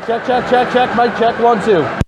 Check. Mic check. 1, 2.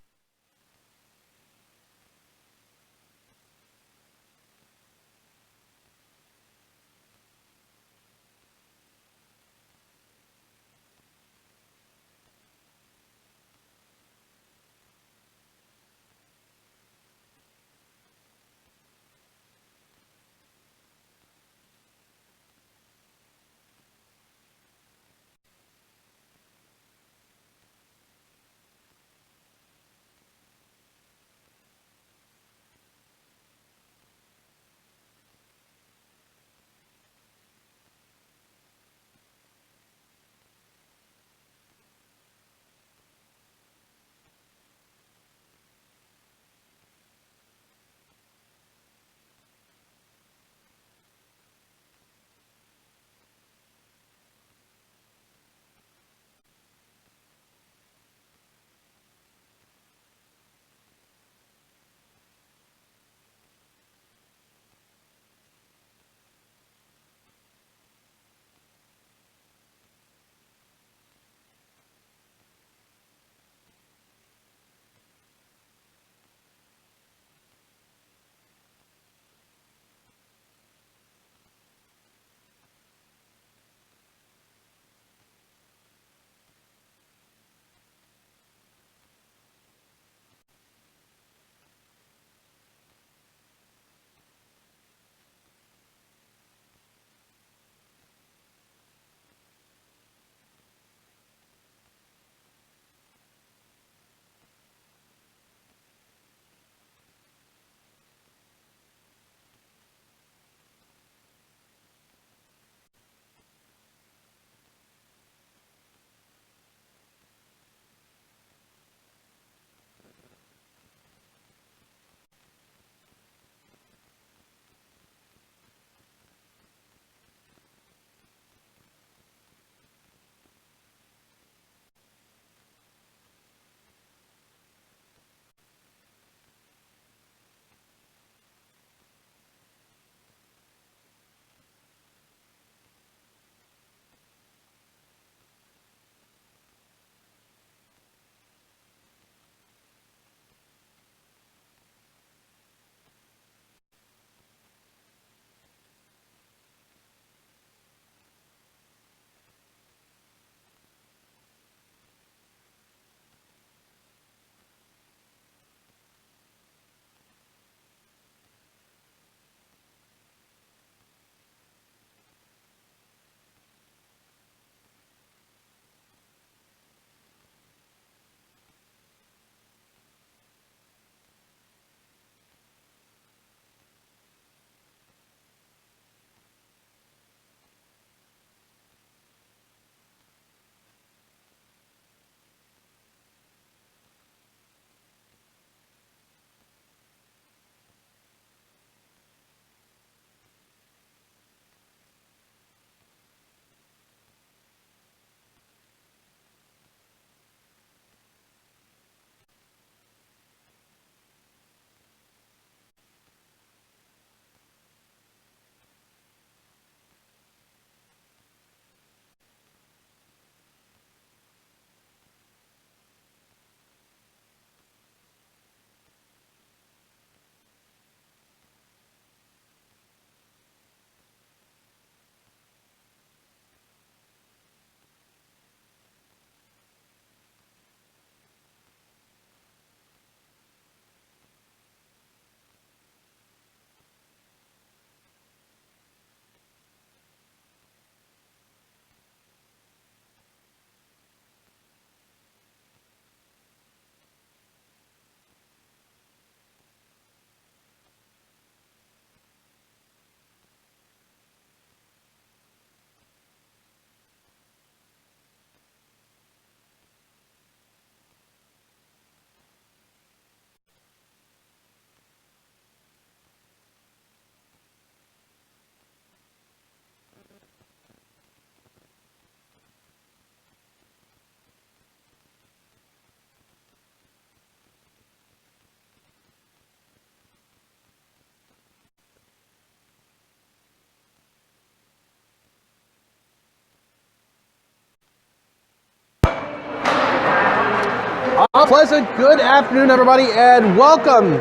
A pleasant good afternoon, everybody, and welcome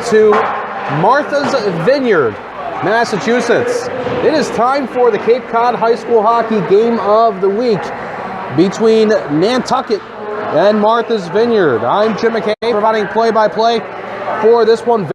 to Martha's Vineyard, Massachusetts. It is time for the Cape Cod High School Hockey Game of the Week between Nantucket and Martha's Vineyard. I'm Jim McKay, providing play-by-play for this one.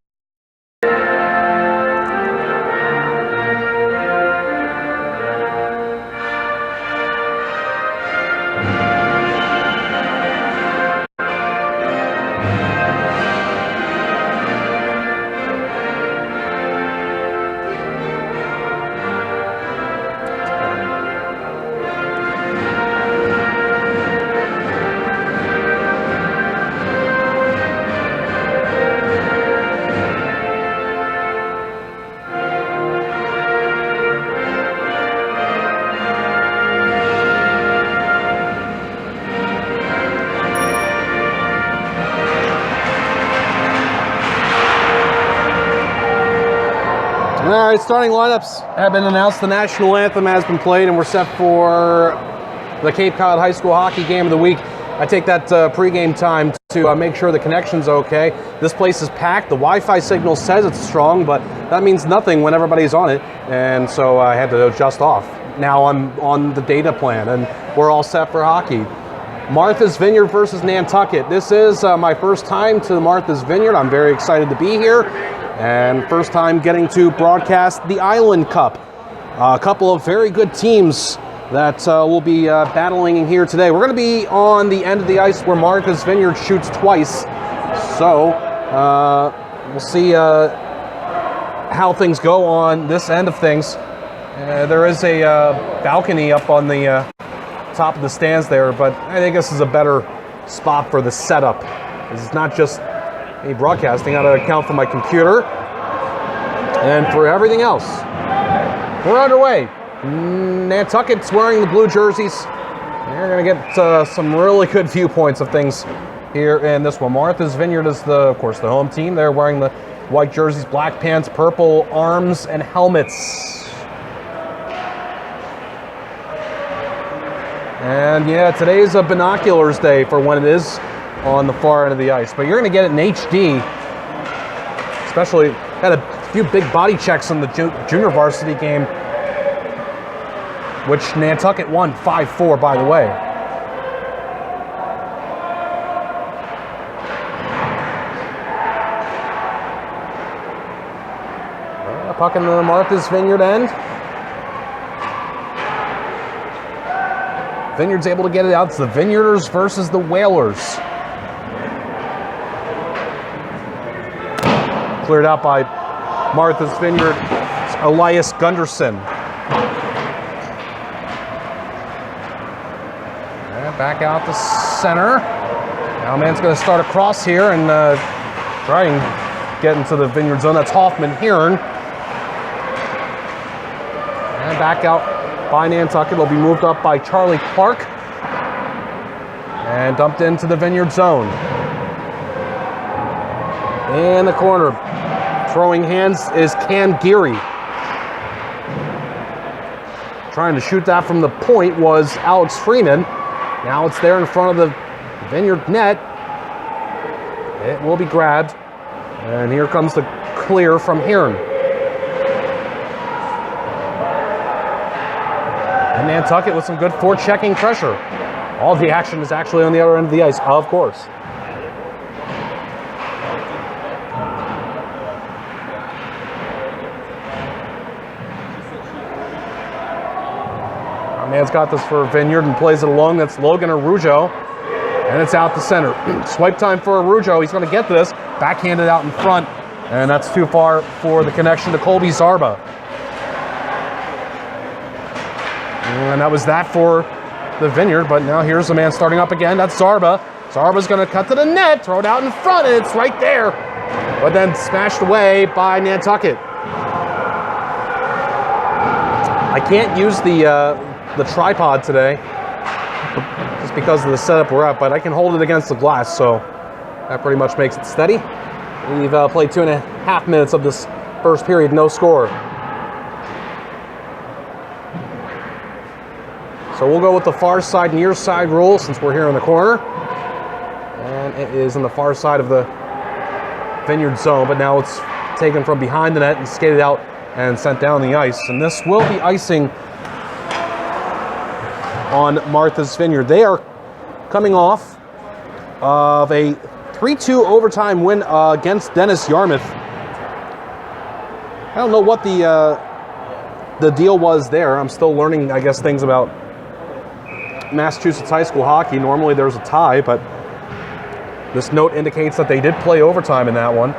All right, starting lineups have been announced. The national anthem has been played, and we're set for the Cape Cod High School Hockey Game of the Week. I take that pregame time to make sure the connection's okay. This place is packed. The Wi-Fi signal says it's strong, but that means nothing when everybody's on it, and so I had to adjust off. Now I'm on the data plan, and we're all set for hockey. Martha's Vineyard versus Nantucket. This is my first time to Martha's Vineyard. I'm very excited to be here. And first time getting to broadcast the Island Cup. A couple of very good teams that will be battling here today. We're going to be on the end of the ice where Martha's Vineyard shoots twice. So we'll see how things go on this end of things. There is a balcony up on the top of the stands there, but I think this is a better spot for the setup. This is not just broadcasting. I gotta account for my computer and for everything else. We're underway. Nantucket's wearing the blue jerseys. You're gonna get some really good viewpoints of things here in this one. Martha's Vineyard is of course the home team. They're wearing the white jerseys, black pants, purple arms, and helmets. And yeah, today's a binoculars day for when it is on the far end of the ice, but you're going to get it in HD. Especially had a few big body checks in the junior varsity game, which Nantucket won 5-4, by the way. Puck in the Martha's Vineyard end. Vineyard's able to get it out. It's the Vineyarders versus the Whalers. Cleared out by Martha's Vineyard, Elias Gunderson. And back out the center. Now man's going to start across here and try and get into the Vineyard zone. That's Hoffman Heron. And back out by Nantucket. It'll be moved up by Charlie Clark. And dumped into the Vineyard zone. In the corner, throwing hands is Cam Geary. Trying to shoot that from the point was Alex Freeman. Now it's there in front of the Vineyard net. It will be grabbed. And here comes the clear from Heron. And Nantucket with some good forechecking pressure. All the action is actually on the other end of the ice, of course. Man's got this for Vineyard and plays it along. That's Logan Arujo. And it's out the center. Swipe time for Arujo. He's going to get this. Backhanded out in front. And that's too far for the connection to Colby Zarba. And that was that for the Vineyard. But now here's the man starting up again. That's Zarba. Zarba's going to cut to the net. Throw it out in front. And it's right there. But then smashed away by Nantucket. I can't use the tripod today just because of the setup we're at, but I can hold it against the glass, so that pretty much makes it steady. We've played 2.5 minutes of this first period, no score. So we'll go with the far side, near side rule since we're here in the corner. and it is on the far side of the Vineyard zone, but now it's taken from behind the net and skated out and sent down the ice. And this will be icing on Martha's Vineyard. They are coming off of a 3-2 overtime win against Dennis Yarmouth. I don't know what the deal was there. I'm still learning, I guess, things about Massachusetts high school hockey. Normally there's a tie, but this note indicates that they did play overtime in that one.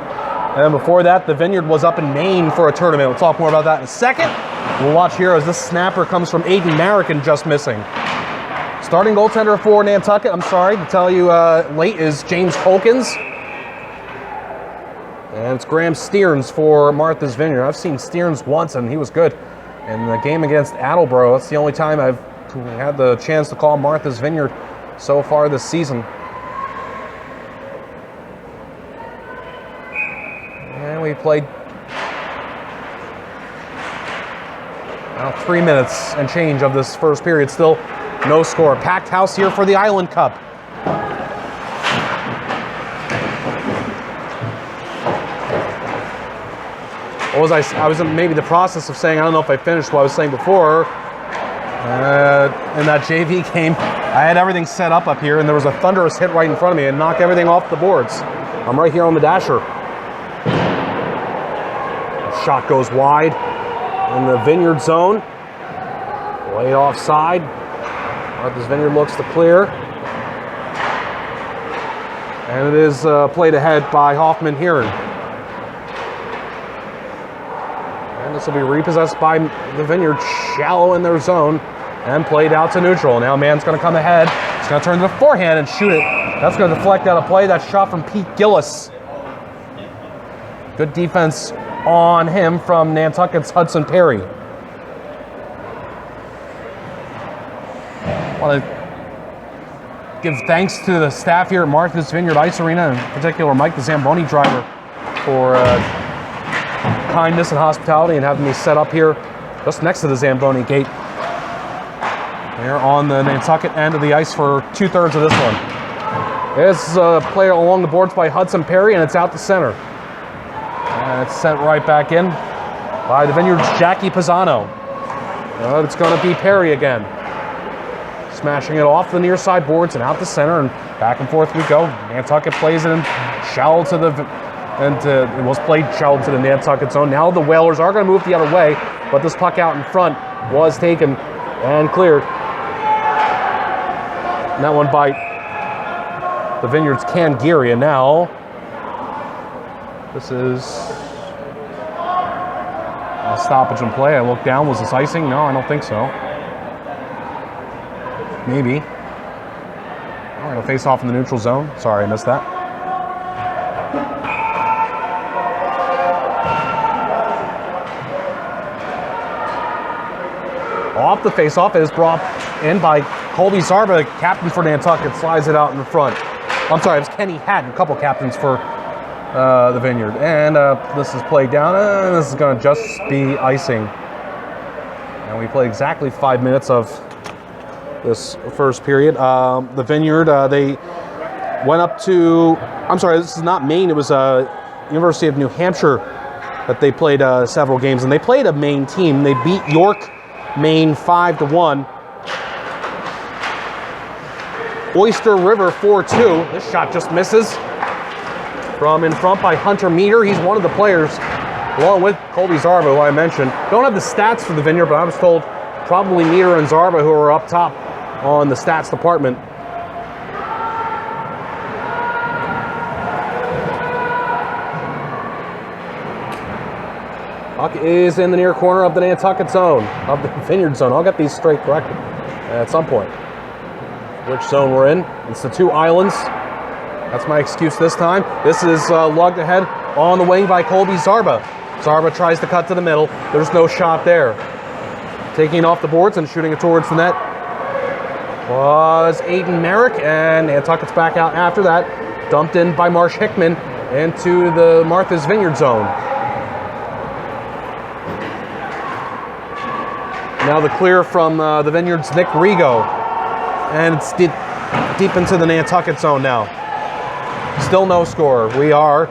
And before that, the Vineyard was up in Maine for a tournament. We'll talk more about that in a second. We'll watch here as this snapper comes from Aiden Marek and just missing. Starting goaltender for Nantucket, I'm sorry to tell you late, is James Colkins. And it's Graham Stearns for Martha's Vineyard. I've seen Stearns once, and he was good. In the game against Attleboro, that's the only time I've had the chance to call Martha's Vineyard so far this season. And we played about 3 minutes and change of this first period. Still no score. Packed house here for the Island Cup. What was I was in maybe the process of saying, I don't know if I finished what I was saying before. In that JV game, I had everything set up here, and there was a thunderous hit right in front of me and knocked everything off the boards. I'm right here on the dasher. Shot goes wide in the Vineyard zone. Way offside. Martha's Vineyard looks to clear. And it is played ahead by Hoffman Heron. And this will be repossessed by the Vineyard, shallow in their zone, and played out to neutral. Now man's going to come ahead. He's going to turn to the forehand and shoot it. That's going to deflect out a play. That shot from Pete Gillis. Good defense on him from Nantucket's Hudson Perry. I want to give thanks to the staff here at Martha's Vineyard Ice Arena, in particular Mike, the Zamboni driver, for kindness and hospitality and having me set up here just next to the Zamboni gate. They're on the Nantucket end of the ice for 2/3 of this one. It's a play along the boards by Hudson Perry, and it's out to center. And it's sent right back in by the Vineyard's Jackie Pisano. It's going to be Perry again. Smashing it off the near side boards and out to center, and back and forth we go. Nantucket plays it in shallow to the, it was played shallow to the Nantucket zone. Now the Whalers are going to move the other way, but this puck out in front was taken and cleared. And that one by the Vineyard's Can Geary, and now this is a stoppage in play. I looked down. Was this icing? No, I don't think so. Maybe. All right, a face off in the neutral zone. Sorry, I missed that. Off the face off, it is brought in by Colby Zarba, captain for Nantucket, slides it out in the front. I'm sorry, it was Kenny Hatton, a couple captains for the Vineyard. And this is played down, and this is going to just be icing. And we play exactly 5 minutes of this first period. The Vineyard, they went up to, I'm sorry, this is not Maine, it was University of New Hampshire that they played several games, and they played a Maine team. They beat York, Maine 5-1. Oyster River 4-2. This shot just misses. From in front by Hunter Meter. He's one of the players, along with Colby Zarba, who I mentioned. Don't have the stats for the Vineyard, but I was told probably Meter and Zarba who are up top on the stats department. Puck is in the near corner of the Nantucket zone, of the Vineyard zone. I'll get these straight corrected at some point. Which zone we're in. It's the two islands. That's my excuse this time. This is lugged ahead on the wing by Colby Zarba. Zarba tries to cut to the middle. There's no shot there. Taking off the boards and shooting it towards the net was Aiden Merrick, and Nantucket's back out after that. Dumped in by Marsh Hickman into the Martha's Vineyard zone. Now the clear from the Vineyard's Nick Rigo. And it's deep into the Nantucket zone now. Still no score. We are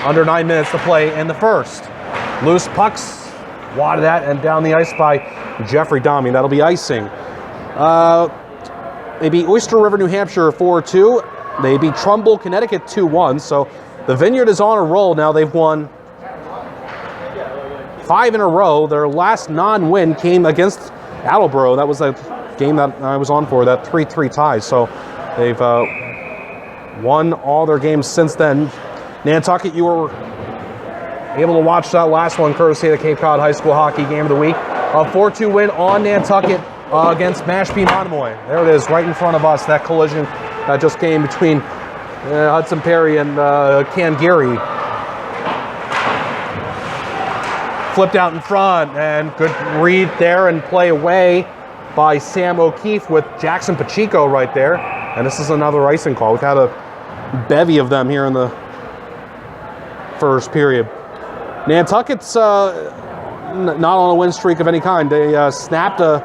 under 9 minutes to play in the first. Loose pucks, wadded at and down the ice by Jeffrey Domi. That'll be icing. They beat Oyster River, New Hampshire 4-2. They beat Trumbull, Connecticut 2-1. So the Vineyard is on a roll now. They've won 5 in a row. Their last non-win came against Attleboro. That was a game that I was on for, that 3-3 tie. So they've won all their games since then. Nantucket, you were able to watch that last one courtesy of the Cape Cod High School Hockey Game of the Week. A 4-2 win on Nantucket against Mashpee Monomoy. There it is, right in front of us, that collision that just came between Hudson Perry and Cangiri. Flipped out in front, and good read there and play away by Sam O'Keefe with Jackson Pacheco right there. And this is another icing call. We've had a bevy of them here in the first period. Nantucket's not on a win streak of any kind. They snapped a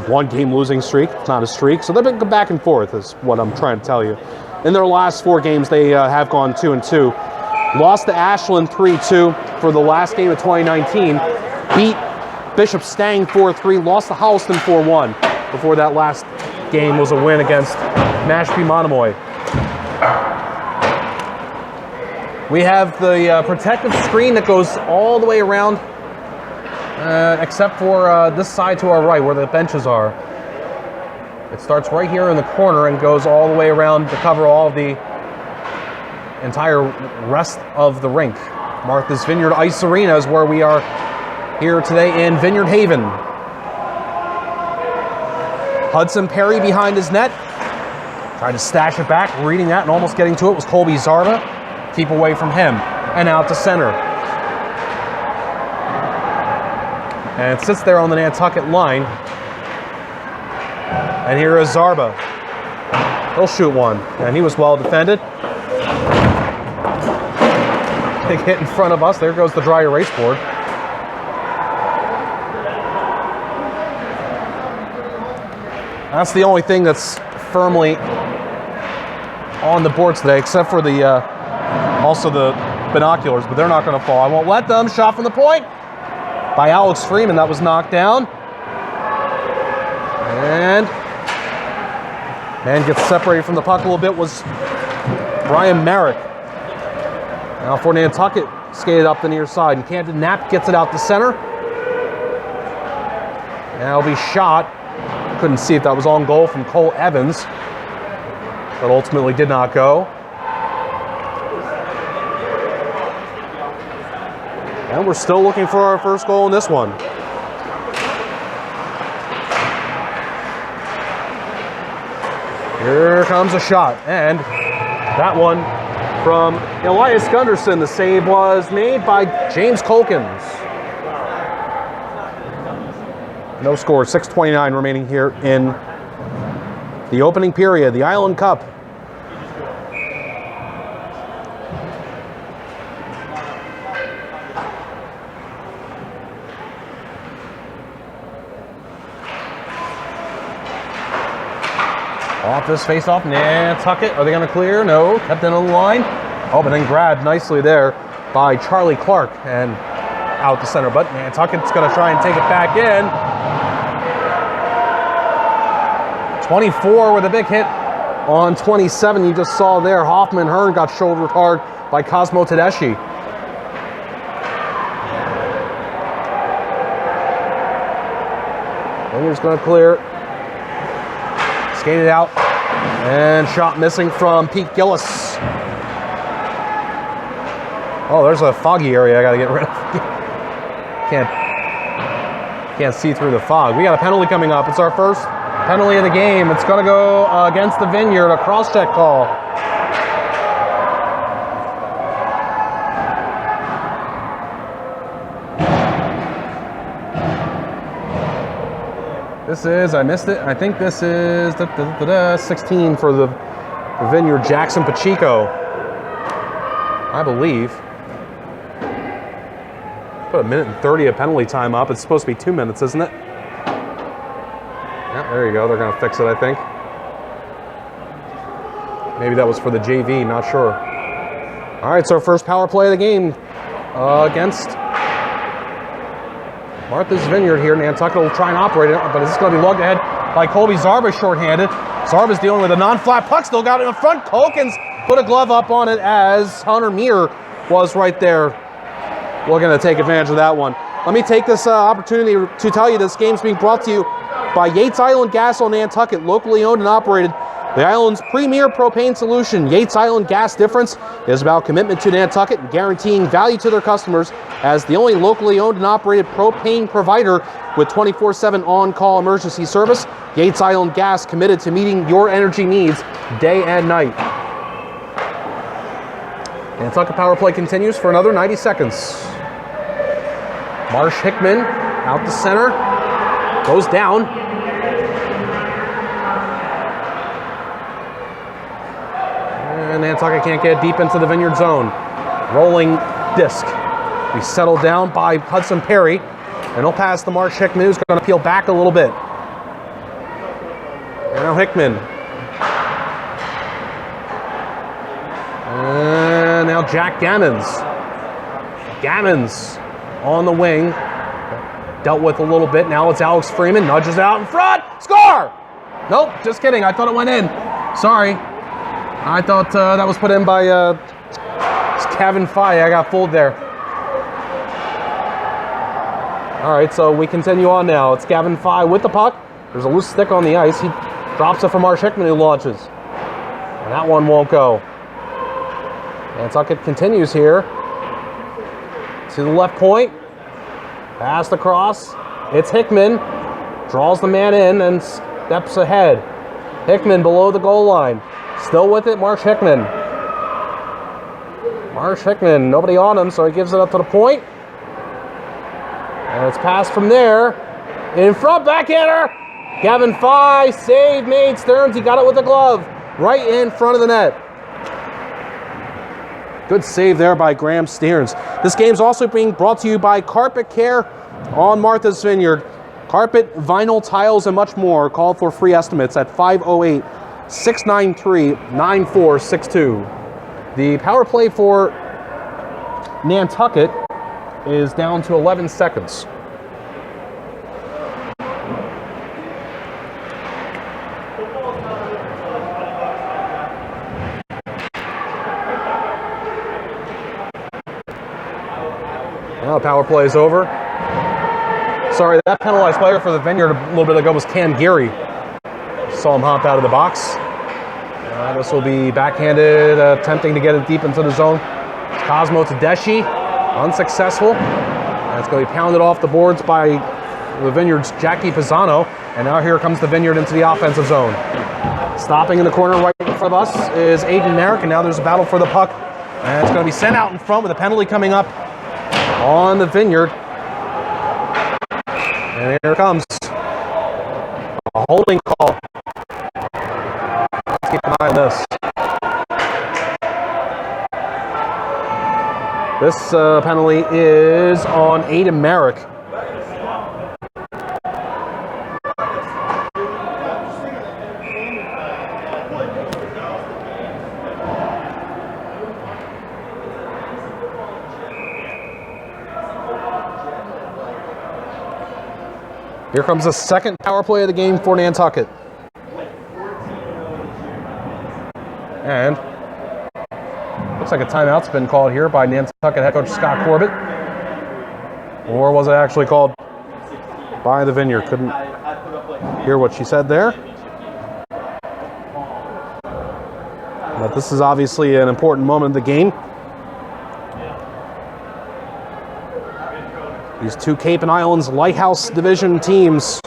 one-game losing streak. It's not a streak. So they've been back and forth is what I'm trying to tell you. In their last 4 games, they have gone 2-2. Lost to Ashland 3-2 for the last game of 2019. Beat Bishop Stang 4-3. Lost to Holliston 4-1. Before that last game was a win against Mashpee Monomoy. We have the protective screen that goes all the way around, except for this side to our right where the benches are. It starts right here in the corner and goes all the way around to cover all of the entire rest of the rink. Martha's Vineyard Ice Arena is where we are here today in Vineyard Haven. Hudson Perry behind his net. Tried to stash it back, reading that and almost getting to it was Colby Zarba. Keep away from him and out to center. And it sits there on the Nantucket line. And here is Zarba. He'll shoot one. And he was well defended. Big hit in front of us. There goes the dry erase board. That's the only thing that's firmly on the boards today, except for the also the binoculars, but they're not going to fall. I won't let them. Shot from the point by Alex Freeman. That was knocked down. And man gets separated from the puck a little bit was Brian Merrick. Now for Nantucket, skated up the near side. And Camden Knapp gets it out to center. Now it'll be shot. Couldn't see if that was on goal from Cole Evans, but ultimately did not go. And we're still looking for our first goal in this one. Here comes a shot, and that one from Elias Gunderson. The save was made by James Colkins. No score, 6:29 remaining here in the opening period, the Island Cup. Off this face-off, Nantucket. Are they going to clear? No, kept in on the line. Oh, but then grabbed nicely there by Charlie Clark and out the center. But Nantucket's going to try and take it back in. 24 with a big hit on 27. You just saw there, Hoffman Hearn got shouldered hard by Cosmo Tedeschi. Vineyard's going to clear. Skated out. And shot missing from Pete Gillis. Oh, there's a foggy area I got to get rid of. Can't see through the fog. We got a penalty coming up. It's our first penalty of the game. It's going to go against the Vineyard, a cross-check call. This is, I missed it. I think this is 16 for the Vineyard, Jackson Pacheco. I believe. Put 1:30 of penalty time up. It's supposed to be 2 minutes, isn't it? Yeah, there you go. They're going to fix it, I think. Maybe that was for the JV, not sure. All right, so first power play of the game against Martha's Vineyard here. Nantucket will try and operate it, but it's going to be lugged ahead by Colby Zarba, shorthanded. Zarba's dealing with a non-flat puck, still got it in front. Colkins put a glove up on it as Hunter Meir was right there looking to take advantage of that one. Let me take this opportunity to tell you this game's being brought to you by Yates Island Gas on Nantucket, locally owned and operated. The island's premier propane solution. Yates Island Gas Difference is about commitment to Nantucket and guaranteeing value to their customers as the only locally owned and operated propane provider with 24/7 on-call emergency service. Yates Island Gas, committed to meeting your energy needs day and night. Nantucket power play continues for another 90 seconds. Marsh Hickman out the center, goes down. And Nantucket can't get deep into the Vineyard zone. Rolling disc. Be settled down by Hudson Perry. And he'll pass to Marsh Hickman, who's going to peel back a little bit. And now Hickman. And now Jack Gammons. Gammons on the wing. Dealt with a little bit. Now it's Alex Freeman. Nudges out in front. Score! Nope, just kidding. I thought it went in. Sorry. I thought that was put in by Kevin Fye. I got fooled there. All right, so we continue on now. It's Gavin Fye with the puck. There's a loose stick on the ice. He drops it for Marsh Hickman, who launches. And that one won't go. Nantucket continues here. To the left point. Passed across. It's Hickman. Draws the man in and steps ahead. Hickman below the goal line. Still with it, Marsh Hickman. Marsh Hickman, nobody on him, so he gives it up to the point. And it's passed from there. In front, backhander. Gavin Fye, save made. Stearns, he got it with a glove. Right in front of the net. Good save there by Graham Stearns. This game's also being brought to you by Carpet Care on Martha's Vineyard. Carpet, vinyl, tiles, and much more. Call for free estimates at 508-693-9462. The power play for Nantucket is down to 11 seconds. Now power play is over. Sorry, that penalized player for the Vineyard a little bit ago was Cam Geary. Saw him hop out of the box. This will be backhanded, attempting to get it deep into the zone. It's Cosmo Tedeschi, unsuccessful. And it's going to be pounded off the boards by the Vineyard's Jackie Pisano. And now here comes the Vineyard into the offensive zone. Stopping in the corner right in front of us is Aiden Merrick, and now there's a battle for the puck. And it's going to be sent out in front with a penalty coming up on the Vineyard. And here it comes. A holding call. Let's keep an eye on this. This penalty is on Aiden Merrick. Here comes the second power play of the game for Nantucket. And looks like a timeout's been called here by Nantucket head coach Scott Corbett. Or was it actually called by the Vineyard? Couldn't hear what she said there. But this is obviously an important moment of the game. These two Cape and Islands Lighthouse Division teams.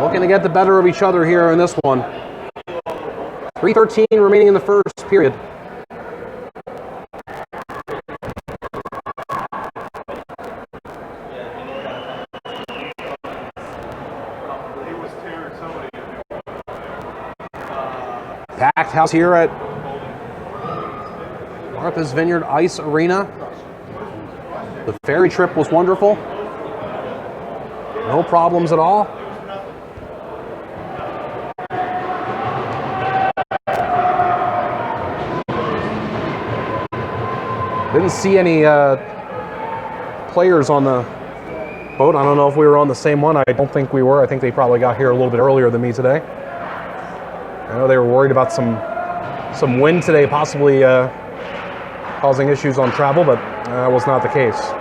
Looking to get the better of each other here in this one. 3:13 remaining in the first period. Packed house here at Martha's Vineyard Ice Arena. The ferry trip was wonderful. No problems at all. Didn't see any players on the boat. I don't know if we were on the same one. I don't think we were. I think they probably got here a little bit earlier than me today. I know they were worried about some wind today, possibly causing issues on travel, but that was not the case.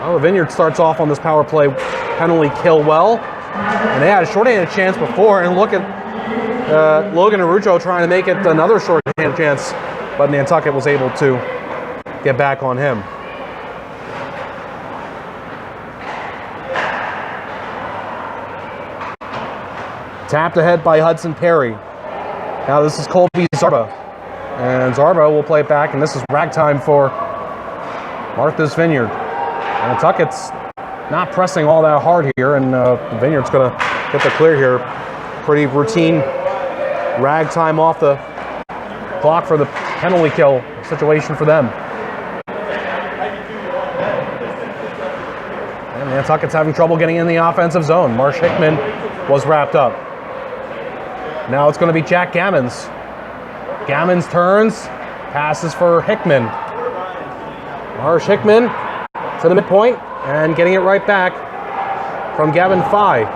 Well, the Vineyard starts off on this power play penalty kill well, and they had a shorthanded chance before, and look at Logan Arujo trying to make it another shorthanded chance, but Nantucket was able to get back on him. Tapped ahead by Hudson Perry. Now this is Colby Zarba. And Zarba will play it back, and this is ragtime for Martha's Vineyard. Nantucket's not pressing all that hard here, and the Vineyard's going to get the clear here. Pretty routine ragtime off the clock for the penalty kill situation for them. And Nantucket's having trouble getting in the offensive zone. Marsh Hickman was wrapped up. Now it's going to be Jack Gammons. Gammons turns, passes for Hickman. Marsh Hickman to the midpoint and getting it right back from Gavin Fye.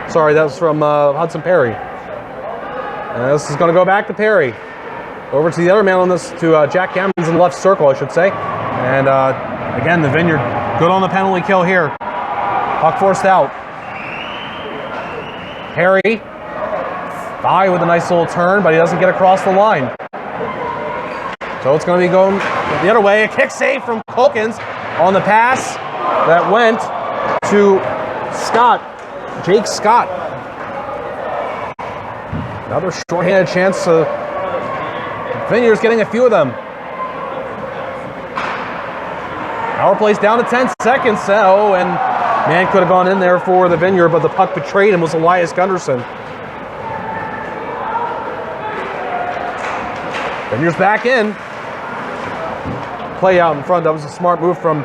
Sorry, that was from Hudson Perry. And this is going to go back to Perry. Over to the other man on this, to Jack Gammons in the left circle, I should say. And again, the Vineyard good on the penalty kill here. Puck forced out. Perry. Fye with a nice little turn, but he doesn't get across the line. So it's going to be going the other way. A kick save from Culkins on the pass that went to Scott, Jake Scott. Another shorthanded chance. Vineyard's getting a few of them. Power play's down to 10 seconds. Oh, and man could have gone in there for the Vineyard, but the puck betrayed him was Elias Gunderson. Vineyard's back in. Play out in front. That was a smart move from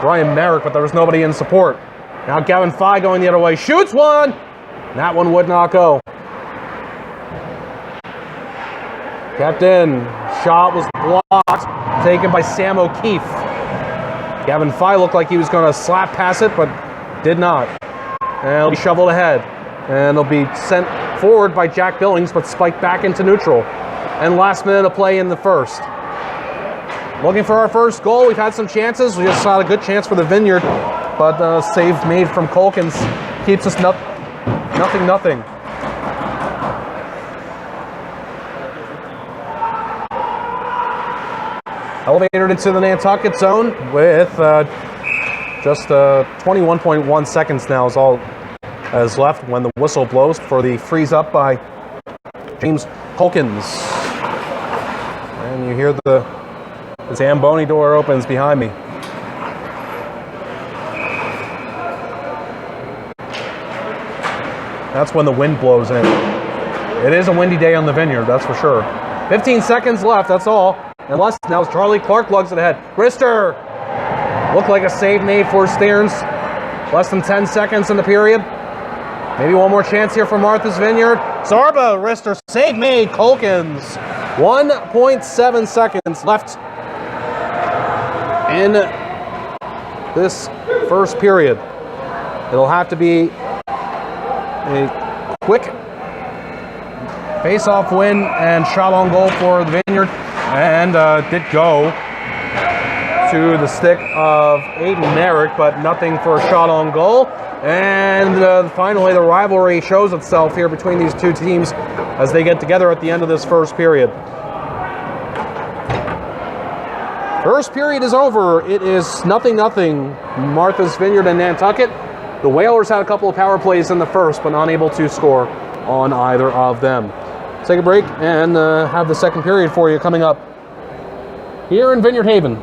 Brian Merrick, but there was nobody in support. Now Gavin Fye going the other way. Shoots one! That one would not go. Kept in. Shot was blocked. Taken by Sam O'Keefe. Gavin Fye looked like he was going to slap pass it, but did not. And it'll be shoveled ahead. And it'll be sent forward by Jack Billings, but spiked back into neutral. And last minute of play in the first. Looking for our first goal. We've had some chances. We just saw a good chance for the Vineyard, but save made from Culkins keeps us nothing. Elevated into the Nantucket zone with just 21.1 seconds now is all as left when the whistle blows for the freeze up by James Culkins. And you hear the Zamboni door opens behind me. That's when the wind blows in. It is a windy day on the Vineyard, that's for sure. 15 seconds left, that's all. And less now as Charlie Clark lugs it ahead. Rister! Looked like a save made for Stearns. Less than 10 seconds in the period. Maybe one more chance here for Martha's Vineyard. Zarba, Rister, save made, Culkins. 1.7 seconds left in this first period. It'll have to be a quick face-off win and shot on goal for the Vineyard, and did go to the stick of Aiden Merrick, but nothing for a shot on goal. And finally, the rivalry shows itself here between these two teams as they get together at the end of this first period. First period is over. It is 0-0, Martha's Vineyard and Nantucket. The Whalers had a couple of power plays in the first, but unable to score on either of them. Take a break and have the second period for you coming up here in Vineyard Haven.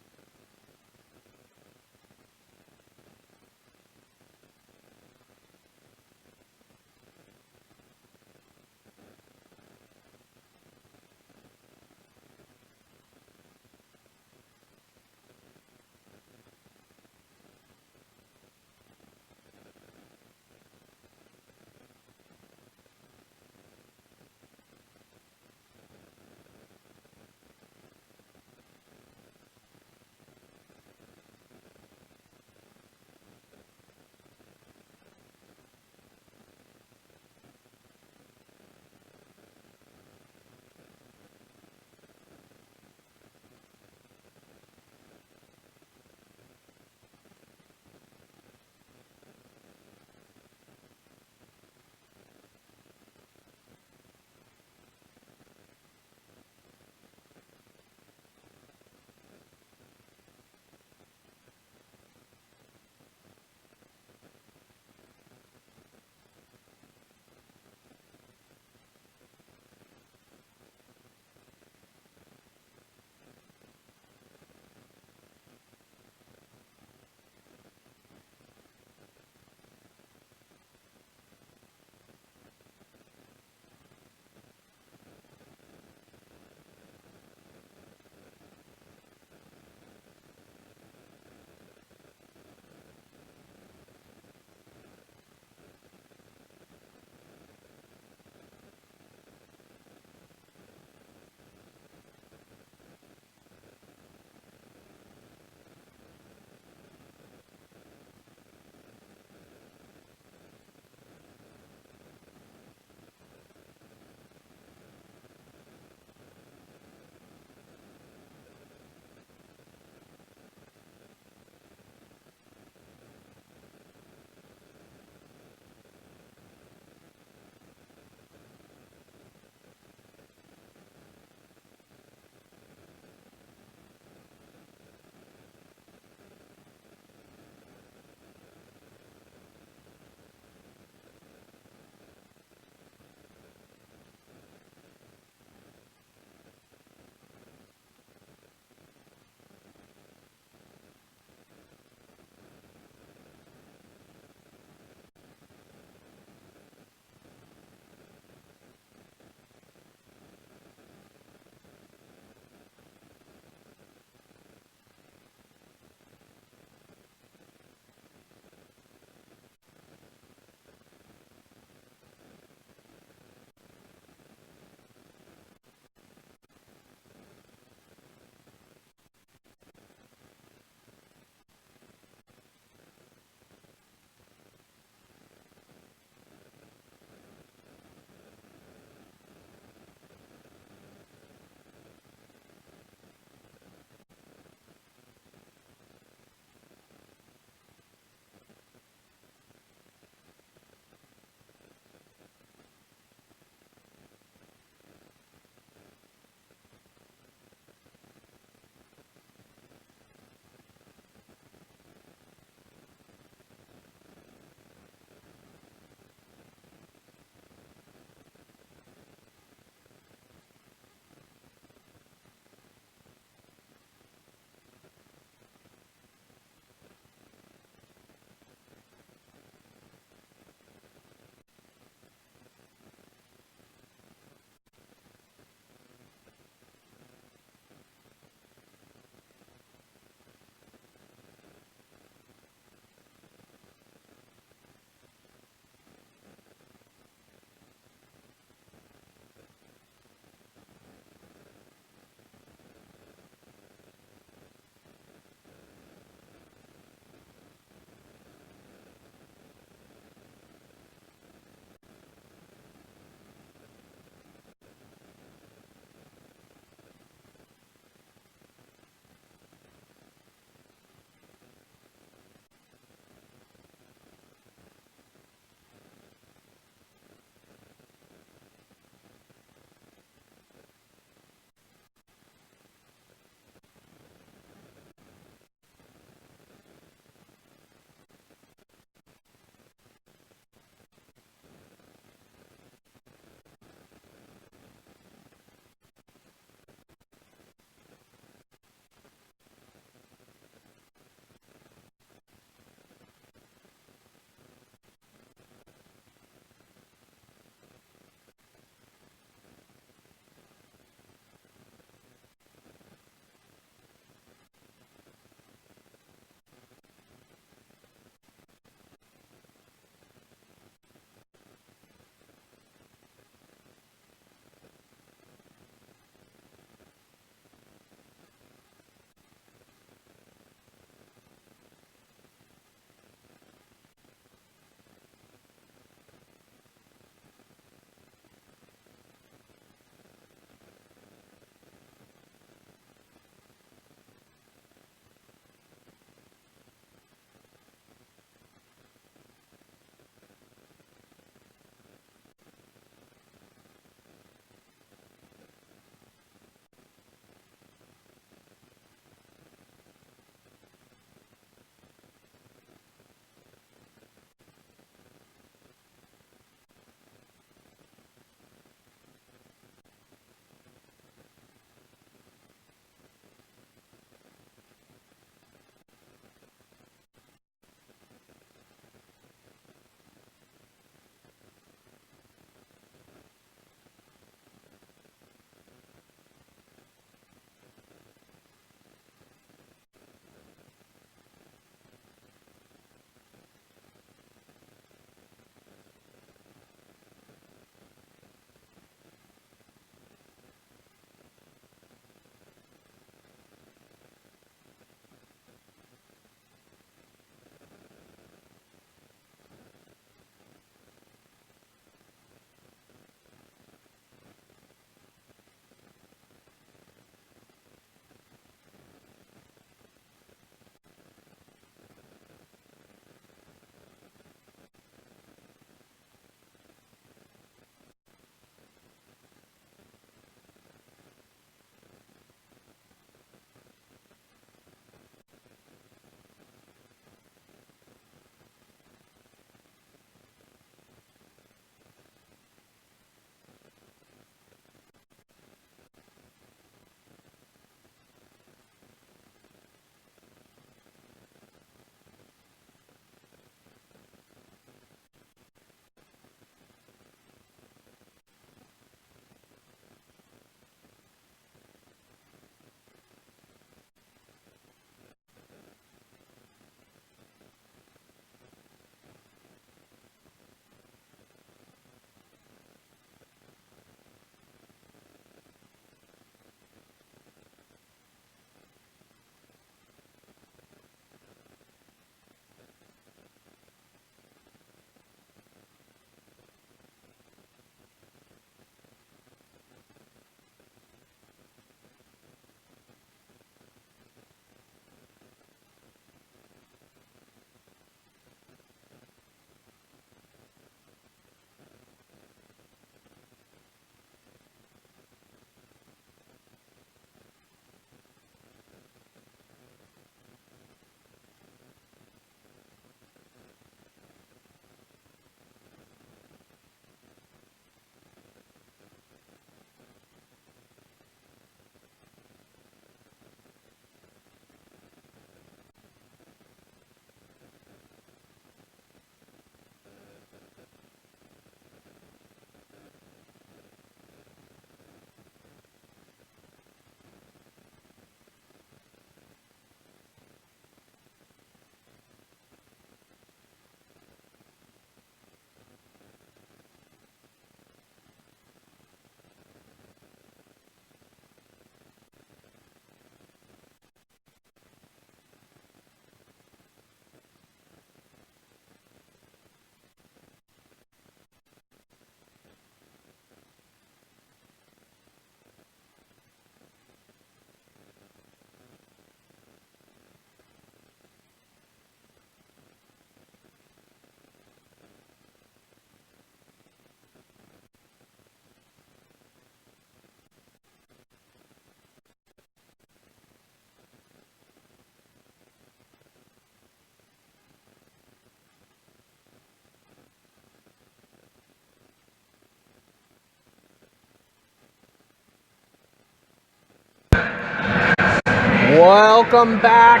welcome back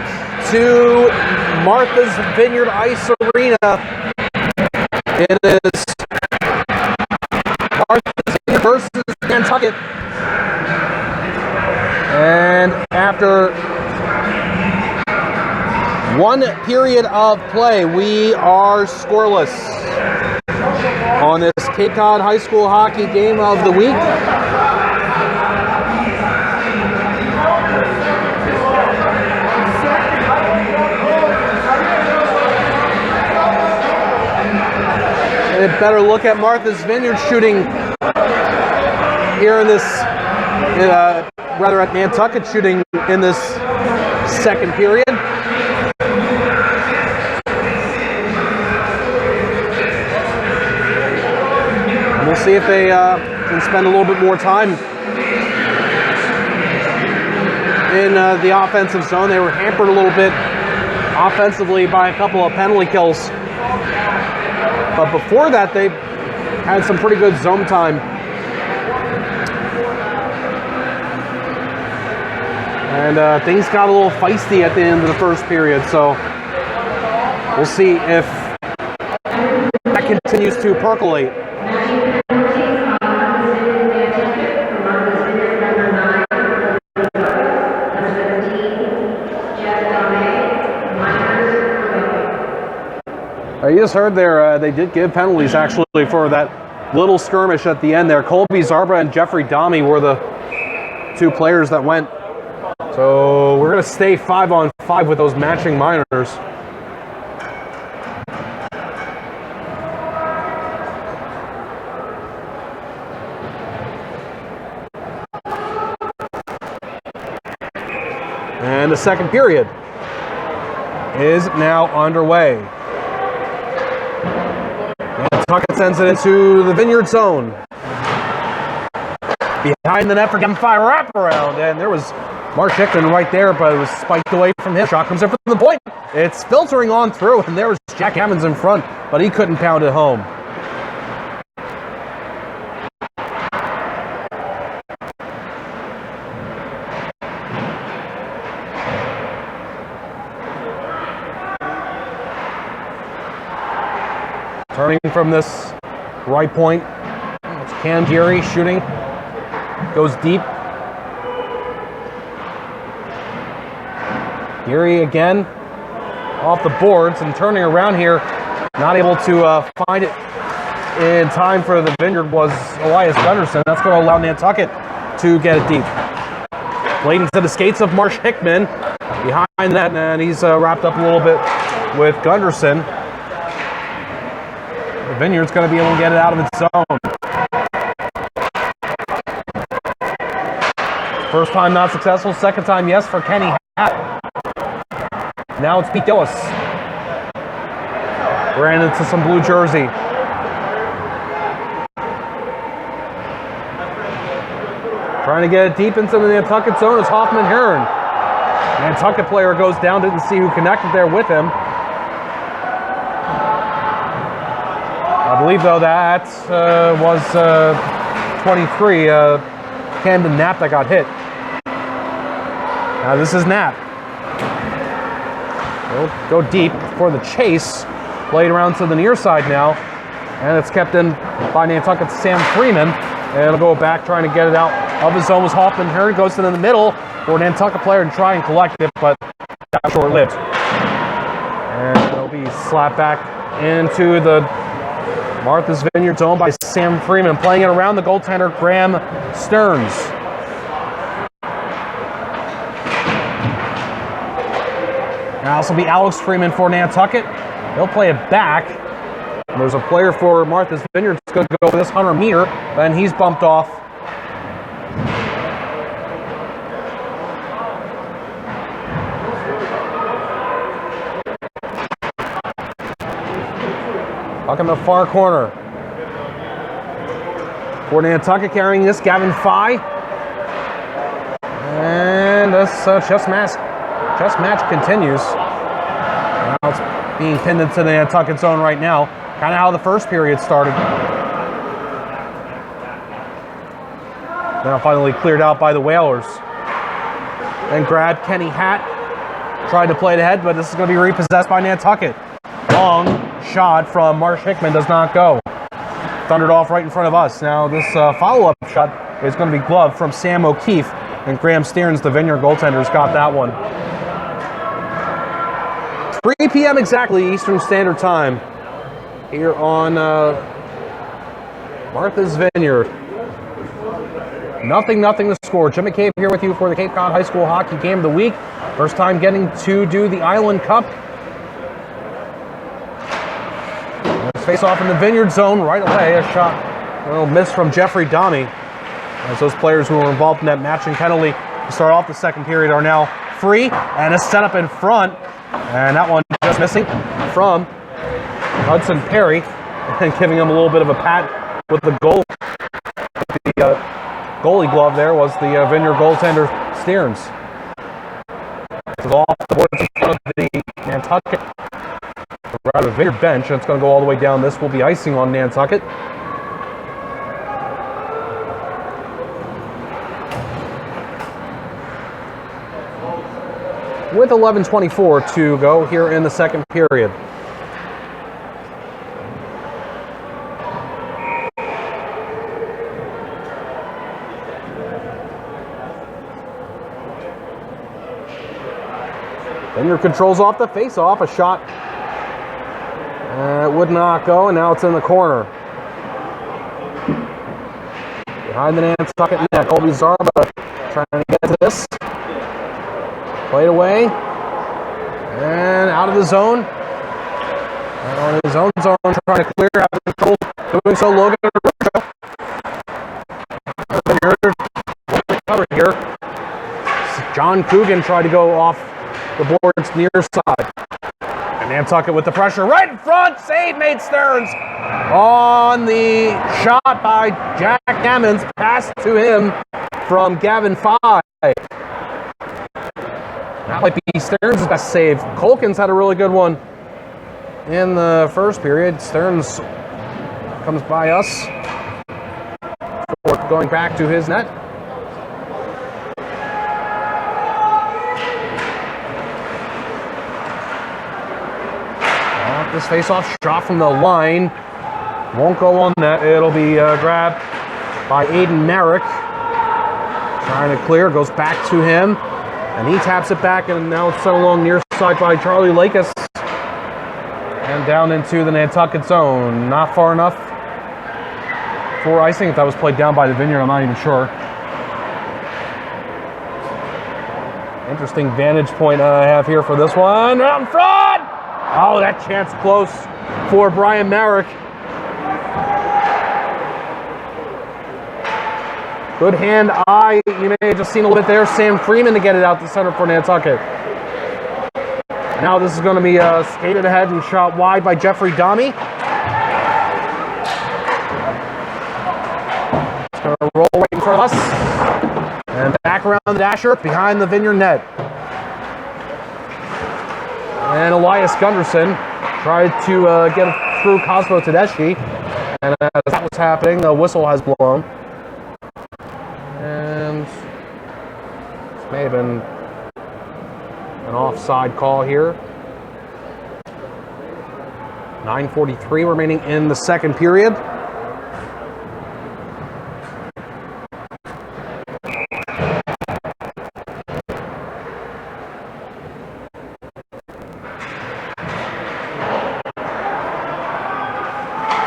to Martha's Vineyard Ice Arena. It is Martha's Vineyard versus Nantucket. And after one period of play, we are scoreless on this Cape Cod High School Hockey Game of the Week. A better look at Martha's Vineyard shooting here in this, rather at Nantucket shooting in this second period. And we'll see if they can spend a little bit more time in the offensive zone. They were hampered a little bit offensively by a couple of penalty kills. But before that, they had some pretty good zone time. And things got a little feisty at the end of the first period, so we'll see if that continues to percolate. You just heard there, they did give penalties actually for that little skirmish at the end there. Colby Zarba and Jeffrey Domi were the two players that went. So we're going to stay 5-on-5 with those matching minors. And the second period is now underway. Nantucket sends it into the Vineyard zone. Behind the net for Gavin Fye wraparound, and there was Marsh Hickman right there, but it was spiked away from him. Shot comes in from the point. It's filtering on through, and there was Jack Evans in front, but he couldn't pound it home. Turning from this right point, it's Cam Geary shooting, goes deep. Geary again off the boards and turning around here, not able to find it in time for the Vineyard was Elias Gunderson. That's going to allow Nantucket to get it deep. Played into the skates of Marsh Hickman behind that, and he's wrapped up a little bit with Gunderson. The Vineyard's going to be able to get it out of its zone. First time not successful, second time yes for Kenny Hatt. Now it's Pete Gillis. Ran into some blue jersey. Trying to get it deep into the Nantucket zone is Hoffman Hearn. Nantucket player goes down, didn't see who connected there with him. I believe, though, that was 23, Camden Knapp that got hit. Now this is Knapp. He'll go deep for the chase. Played around to the near side now. And it's kept in by Nantucket's Sam Freeman. And it'll go back trying to get it out of his zone. Was Hoffman Hearn goes in the middle for a Nantucket player to try and collect it, but got short-lived. And it'll be slapped back into the Martha's Vineyard zone by Sam Freeman, playing it around the goaltender Graham Stearns. Now this will be Alex Freeman for Nantucket. He'll play it back. There's a player for Martha's Vineyard that's going to go with this, Hunter Meter, and he's bumped off. Puck in the far corner. For Nantucket carrying this, Gavin Fye. And this chess match continues. Now it's being pinned into the Nantucket zone right now. Kind of how the first period started. Now finally cleared out by the Whalers. And grabbed Kenny Hatt. tried to play it ahead, but this is going to be repossessed by Nantucket. Long shot from Marsh Hickman does not go. Thundered off right in front of us. Now this follow-up shot is going to be gloved from Sam O'Keefe, and Graham Stearns, the Vineyard goaltender's got that one. 3 p.m. exactly Eastern Standard Time here on Martha's Vineyard. Nothing to score. Jim McCabe here with you for the Cape Cod High School Hockey Game of the Week. First time getting to do the Island Cup. Let's face off in the Vineyard zone right away. A shot, a little miss from Jeffrey Domi. As those players who were involved in that matching penalty to start off the second period are now free. And a setup in front. And that one just missing from Hudson Perry. And giving him a little bit of a pat with the goal. The goalie glove there was the Vineyard goaltender Stearns. This is off the board in front of the Nantucket, or rather Vineyard bench, and it's going to go all the way down. This will be icing on Nantucket. With 11:24 to go here in the second period. Vineyard controls off the face-off. A shot would not go, and now it's in the corner. Behind the Nantucket net, Colby Zarba trying to get to this. Played away. And out of the zone. Out of his own zone, trying to clear out of control. Doing so, Logan recover here. John Coogan tried to go off the board's near side. And Nantucket with the pressure right in front. Save made Stearns on the shot by Jack Gammons. Pass to him from Gavin Fye. That might be Stearns' best save. Colkins had a really good one in the first period. Stearns comes by us before going back to his net. This face-off shot from the line won't go on net. It'll be grabbed by Aiden Merrick. Trying to clear, goes back to him, and he taps it back, and now it's sent along near side by Charlie Lakis. And down into the Nantucket zone. Not far enough for icing. If that was played down by the Vineyard, I'm not even sure. Interesting vantage point I have here for this one. Out in front! Oh, that chance close for Brian Merrick. Good hand-eye. You may have just seen a little bit there. Sam Freeman to get it out the center for Nantucket. Now this is going to be skated ahead and shot wide by Jeffrey Domi. It's going to roll right in front of us. And back around the dasher behind the Vineyard net. And Elias Gunderson tried to get through Cosmo Tedeschi. And as that was happening, the whistle has blown. And this may have been an offside call here. 9:43 remaining in the second period.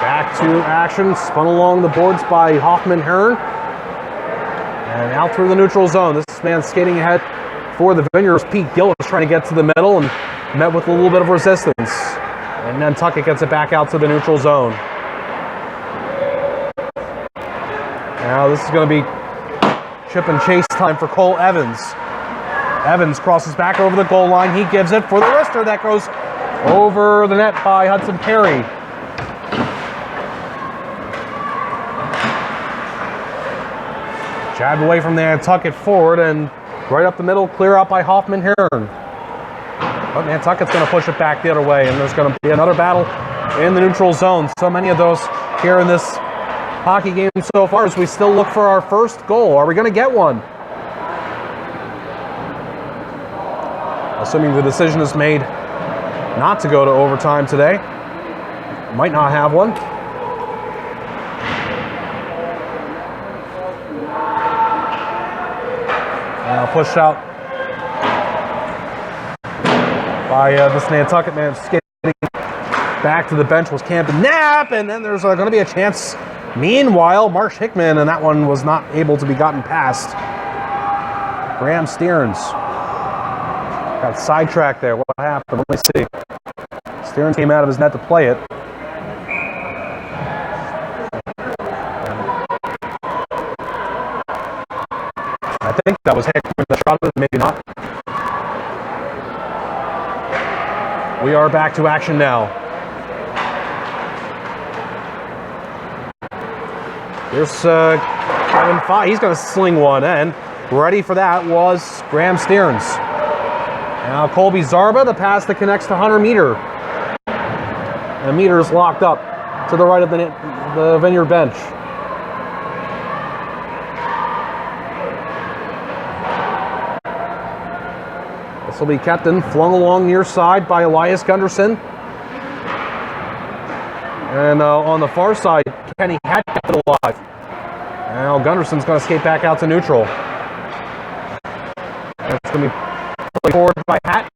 Back to action, spun along the boards by Hoffman Hearn. And out through the neutral zone. This man skating ahead for the Vineyards. Pete Gillis trying to get to the middle and met with a little bit of resistance. And Nantucket gets it back out to the neutral zone. Now this is going to be chip and chase time for Cole Evans. Evans crosses back over the goal line. He gives it for the wrister that goes over the net by Hudson Perry. Jabbed away from the Nantucket forward and right up the middle, clear out by Hoffman Hearn. But Nantucket's going to push it back the other way, and there's going to be another battle in the neutral zone. So many of those here in this hockey game so far as we still look for our first goal. Are we going to get one? assuming the decision is made not to go to overtime today. Might not have one. Now pushed out by this Nantucket man. Just getting back to the bench was Camden Knapp, and then there's going to be a chance. Meanwhile, Marsh Hickman, and that one was not able to be gotten past. Graham Stearns got sidetracked there. What happened? Let me see. Stearns came out of his net to play it. I think that was Hickman that shot it, maybe not. We are back to action now. Here's Kevin Fye. He's going to sling one, and ready for that was Graham Stearns. Now Colby Zarba, the pass that connects to Hunter Meter. And Meter's locked up to the right of the Vineyard bench. This will be kept in, flung along near side by Elias Gunderson. And on the far side, Kenny had kept it alive. Now Gunderson's going to skate back out to neutral. It's going to be played forward by Hatt.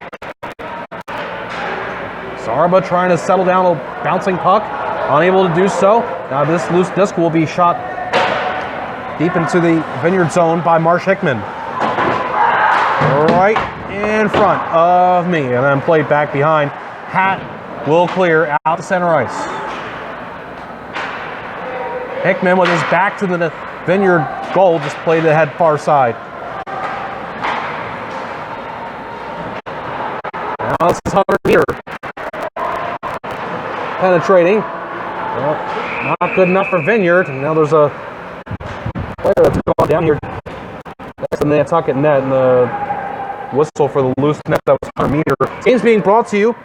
Zarba trying to settle down a bouncing puck. Unable to do so. Now this loose disc will be shot deep into the Vineyard zone by Marsh Hickman. Right in front of me. And then played back behind. Hatt will clear out to center ice. Hickman with his back to the Vineyard goal just played ahead far side. Now this is Hunter Meter. Penetrating. Well, not good enough for Vineyard. Now there's a player that's gone down here. That's the Nantucket net, and the whistle for the loose net, that was Hunter Meter. Game's being brought to you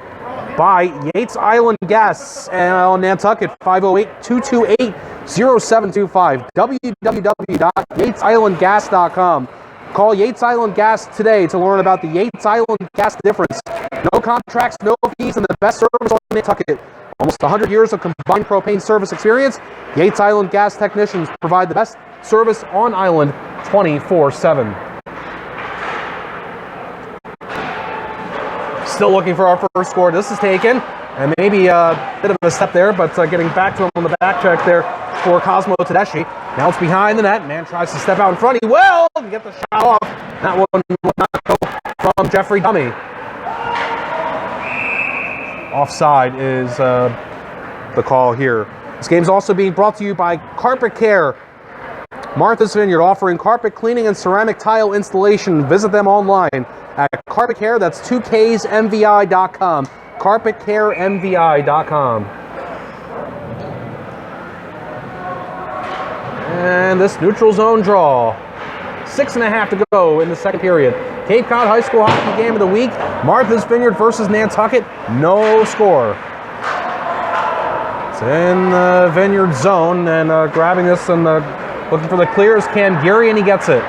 by Yates Island Gas and Nantucket, 508-228-0725, www.yatesislandgas.com. Call Yates Island Gas today to learn about the Yates Island Gas difference. No contracts, no fees, and the best service on Nantucket. Almost 100 years of combined propane service experience. Yates Island Gas technicians provide the best service on island 24/7. Still looking for our first score. This is taken, and maybe a bit of a step there, but getting back to him on the back check there for Cosmo Tedeschi. Now it's behind the net. Man tries to step out in front. He will get the shot off. That one will not go from Jeffrey Dummy. Offside is the call here. This game's also being brought to you by Carpet Care. Martha's Vineyard, offering carpet cleaning and ceramic tile installation. Visit them online at Carpet Care. That's 2ksmvi.com. CarpetCareMVI.com. And this neutral zone draw. 6.5 to go in the second period. Cape Cod High School Hockey Game of the Week. Martha's Vineyard versus Nantucket. No score. It's in the Vineyard zone, and grabbing this and looking for the clear is Cam Geary, and he gets it.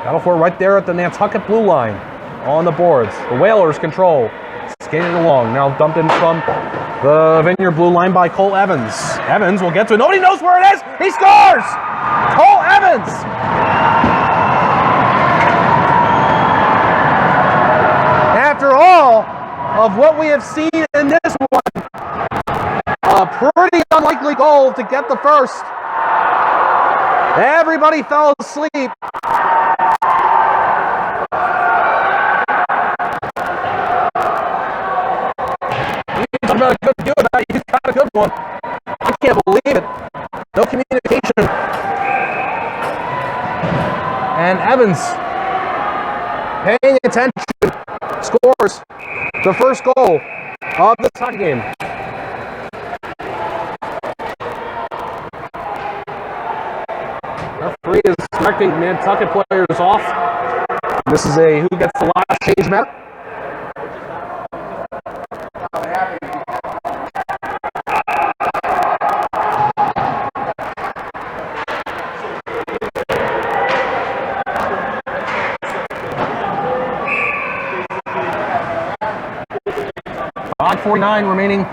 Battle for it right there at the Nantucket blue line on the boards. The Whalers control. Skating along. Now dumped in from the Vineyard blue line by Cole Evans. Evans will get to it. Nobody knows where it is. He scores! Cole Evans! After all of what we have seen in this one, a pretty unlikely goal to get the first. Everybody fell asleep. About a good deal, he's got a good one. I can't believe it. No communication. And Evans, paying attention, scores the first goal of this hockey game. Referee is directing Nantucket players off. This is a who gets the last change match. 5:49 remaining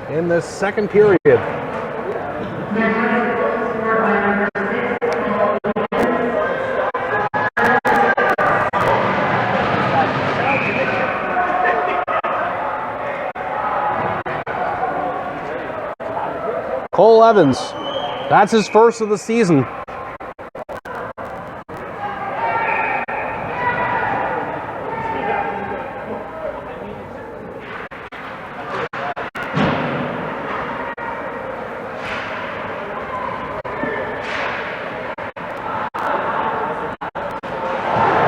in the second period. Cole Evans, that's his first of the season.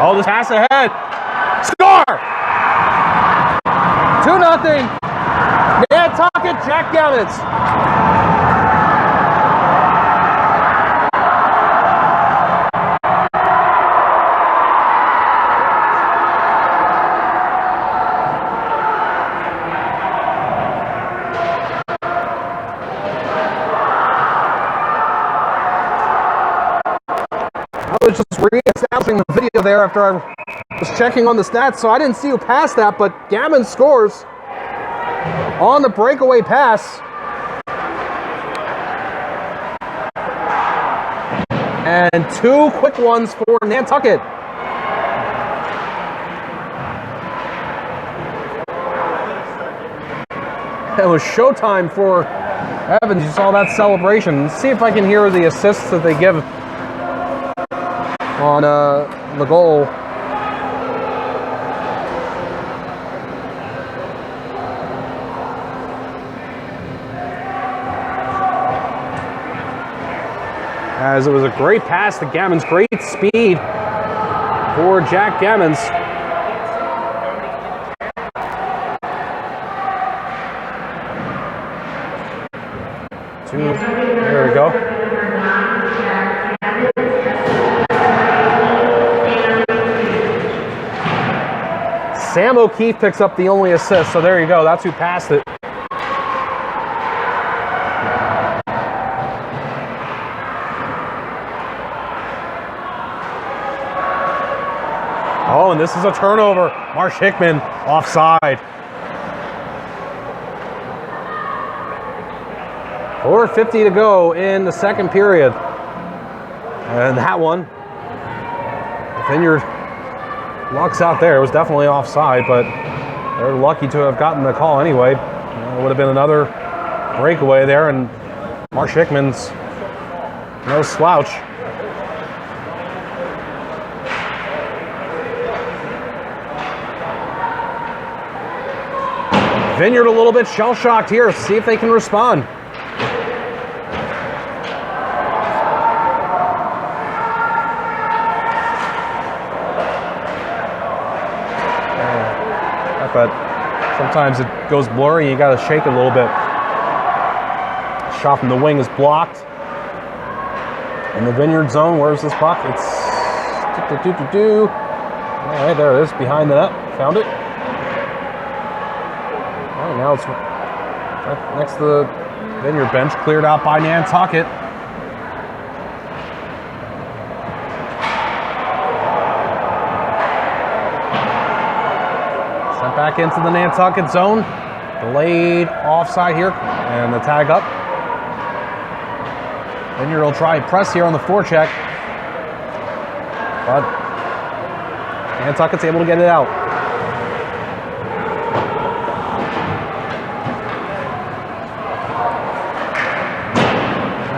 Oh, this pass ahead. Score! 2-0. Nantucket, Jack Gammons. I was just re-establishing the video there after I was checking on the stats, so I didn't see who passed that, but Gammon scores on the breakaway pass. And 2 quick ones for Nantucket. It was showtime for Evans. You saw that celebration. Let's see if I can hear the assists that they give on the goal. As it was a great pass to Gammons, great speed for Jack Gammons. There we go. Sam O'Keefe picks up the only assist, so there you go. That's who passed it. Oh, and this is a turnover. Marsh Hickman offside. 4:50 to go in the second period. And that one, Vineyard lucks out there. It was definitely offside, but they're lucky to have gotten the call anyway. It would have been another breakaway there, and Marsh Hickman's no slouch. Vineyard a little bit shell-shocked here. See if they can respond. But sometimes it goes blurry. You got to shake it a little bit. Shot from the wing is blocked. In the Vineyard zone, where's this puck? It's all right, there it is, behind the net. Found it. All right, now it's next to the Vineyard bench, cleared out by Nantucket. Sent back into the Nantucket zone. Delayed offside here, and the tag up. Vineyard will try and press here on the forecheck, but Nantucket's able to get it out.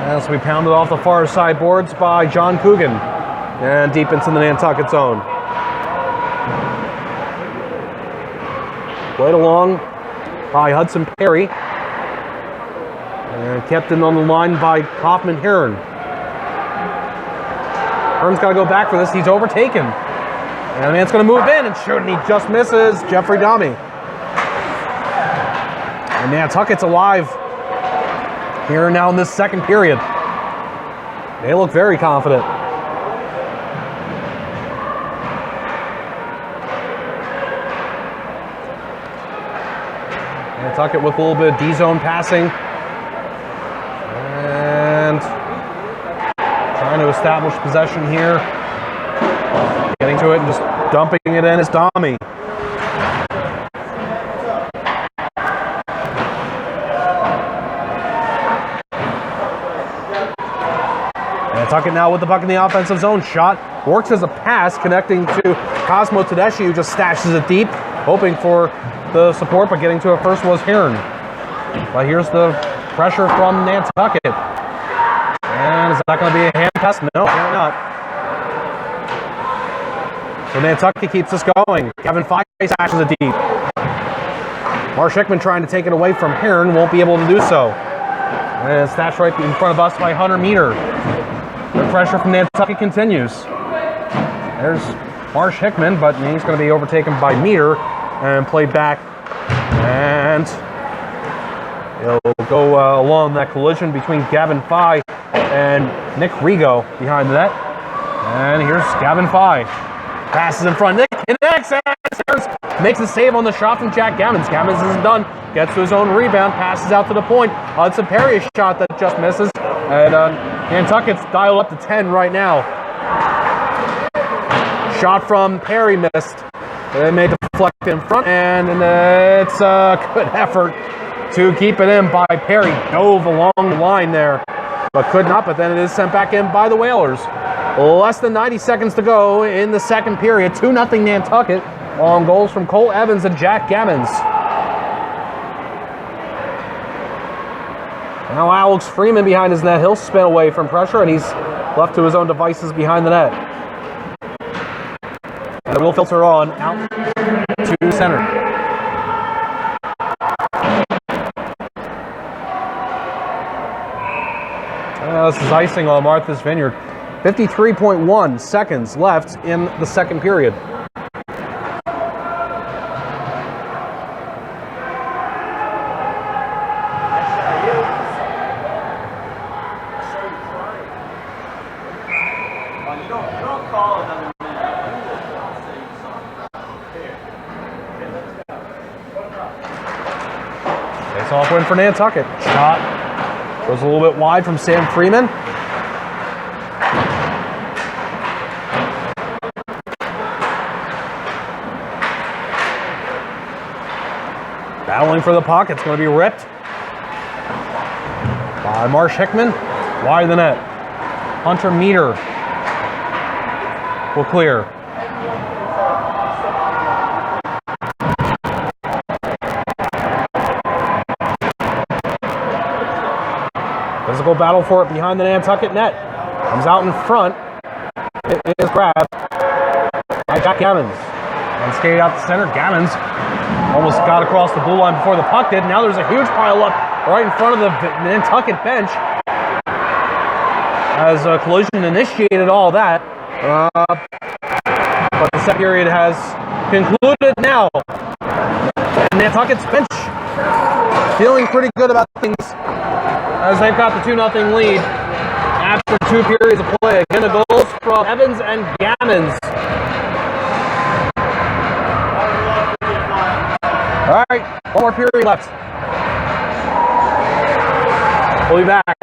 As we pounded off the far side boards by John Coogan, and deep into the Nantucket zone. Played along by Hudson Perry. And kept in on the line by Hoffman Hearn. Hearn's got to go back for this. He's overtaken. And the man's going to move in and shoot, and he just misses. Jeffrey Domming. And Nantucket's alive here now in this second period. They look very confident. Nantucket with a little bit of D-zone passing. And trying to establish possession here. Getting to it and just dumping it in is Dommie. Nantucket now with the puck in the offensive zone. Shot works as a pass, connecting to Cosmo Tedeschi, who just stashes it deep, hoping for the support, but getting to it first was Hearn. But here's the pressure from Nantucket. And is that going to be a hand pass? No, apparently not. So Nantucket keeps this going. Gavin Fye stashes it deep. Marsh Hickman trying to take it away from Hearn, won't be able to do so. And stashed right in front of us by Hunter Meter. The pressure from Nantucket continues. There's Marsh Hickman, but he's going to be overtaken by Meter and played back. And he'll go along that collision between Gavin Fye and Nick Rigo behind the net. And here's Gavin Fye. Passes in front. Nick connects and makes a save on the shot from Jack Gammons. Gammons isn't done. Gets to his own rebound. Passes out to the point. Hudson Perry, a shot that just misses. And Nantucket's dialed up to 10 right now. Shot from Perry missed. They made the deflect in front. And it's a good effort to keep it in by Perry. Dove along the line there, but could not. But then it is sent back in by the Whalers. Less than 90 seconds to go in the second period. 2-0 Nantucket on goals from Cole Evans and Jack Gammons. Now Alex Freeman behind his net. He'll spin away from pressure, and he's left to his own devices behind the net. And it will filter on out to center. This is icing on Martha's Vineyard. 53.1 seconds left in the second period. Face-off win for Nantucket. Shot goes a little bit wide from Sam Freeman. Battling for the puck. It's going to be ripped by Marsh Hickman. Wide of the net. Hunter Meter will clear. Physical battle for it behind the Nantucket net. Comes out in front. It is grabbed by Jack Gammons. And skated out the center. Gammons almost got across the blue line before the puck did. Now there's a huge pile up right in front of the Nantucket bench. As a collision initiated all that. But the second period has concluded now. And Nantucket's bench feeling pretty good about things as they've got the 2-0 lead after 2 periods of play. Again, the goals from Evans and Gammons. All right, one more period left. We'll be back.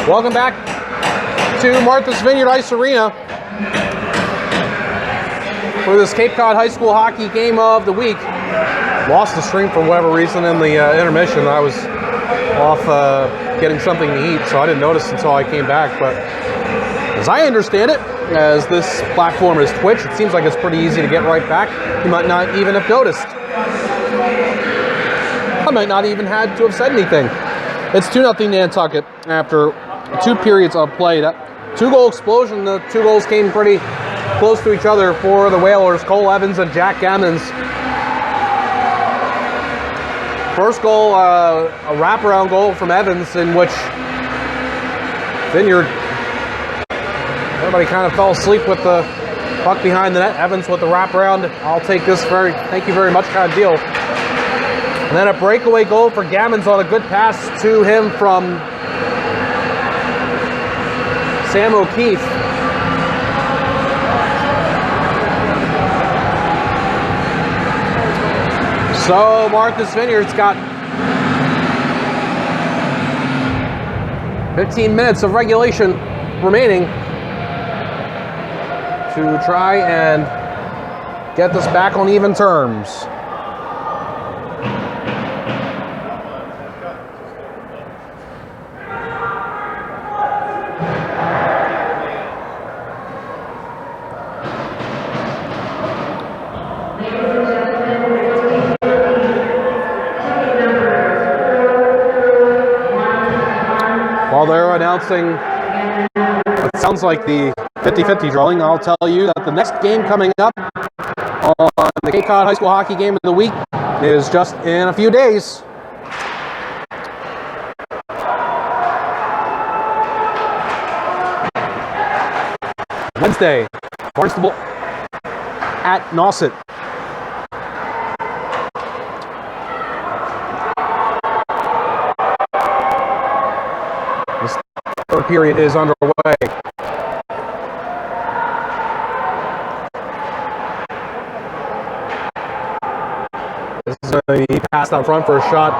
Welcome back to Martha's Vineyard Ice Arena for this Cape Cod High School hockey game of the week. Lost the stream for whatever reason in the intermission. I was off getting something to eat, so I didn't notice until I came back. But as I understand it, as this platform is Twitch, it seems like it's pretty easy to get right back. You might not even have noticed. I might not even had to have said anything. It's 2-0 Nantucket after 2 periods of play. That 2-goal explosion. The 2 goals came pretty close to each other for the Whalers. Cole Evans and Jack Gammons. First goal, a wraparound goal from Evans, in which Vineyard, everybody kind of fell asleep with the puck behind the net. Evans with the wraparound. I'll take this, thank you very much kind of deal. And then a breakaway goal for Gammons on a good pass to him from Sam O'Keefe. So Martha's Vineyard's got 15 minutes of regulation remaining to try and get this back on even terms. While they're announcing what sounds like the 50-50 drawing, I'll tell you that the next game coming up on the Cape Cod High School Hockey Game of the Week is just in a few days. Wednesday, Barnstable at Nauset. This third period is underway. This is a pass out front for a shot.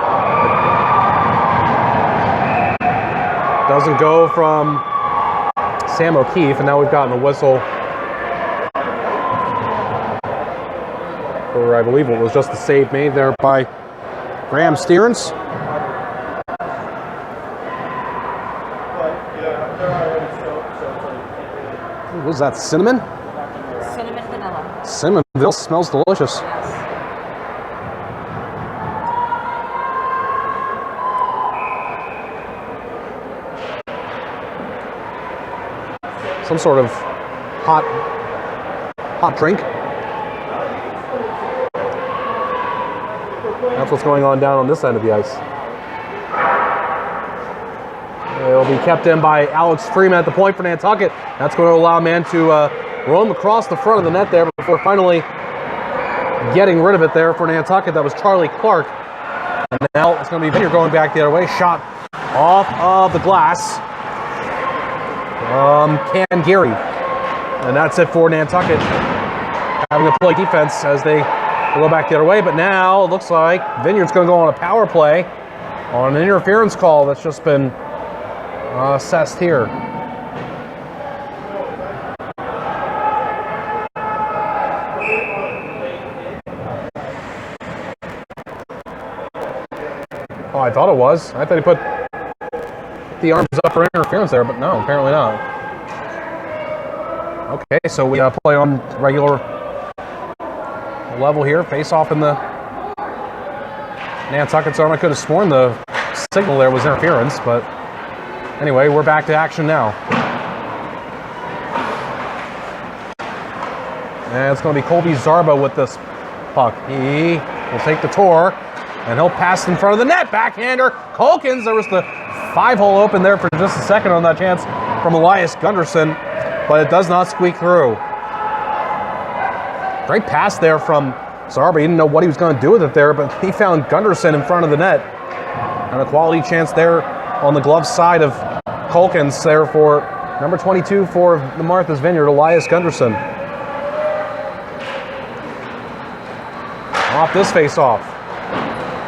Doesn't go from Sam O'Keefe, and now we've gotten a whistle for, I believe it was just a save made there by Graham Stearns. What was that, cinnamon? Cinnamon vanilla. Cinnamon vanilla smells delicious. Yes. Some sort of hot drink. That's what's going on down on this end of the ice. It'll be kept in by Alex Freeman at the point for Nantucket. That's going to allow man to roam across the front of the net there before finally getting rid of it there for Nantucket. That was Charlie Clark. And now it's going to be Vineyard going back the other way. Shot off of the glass. Cam Geary. And that's it for Nantucket, having to play defense as they go back the other way. But now it looks like Vineyard's going to go on a power play on an interference call that's just been assessed here. Oh, I thought it was. I thought he put the arms up for interference there, but no, apparently not. Okay, so we play on regular level here. Face off in the Nantucket zone. I could have sworn the signal there was interference, but anyway, we're back to action now. And it's going to be Colby Zarba with this puck. He will take the tour, and he'll pass in front of the net. Backhander, Colkins. There was the 5-hole open there for just a second on that chance from Elias Gunderson, but it does not squeak through. Great pass there from Zarba. He didn't know what he was going to do with it there, but he found Gunderson in front of the net. And a quality chance there on the glove side of Colkins there for number 22 for the Martha's Vineyard, Elias Gunderson. Off this face-off.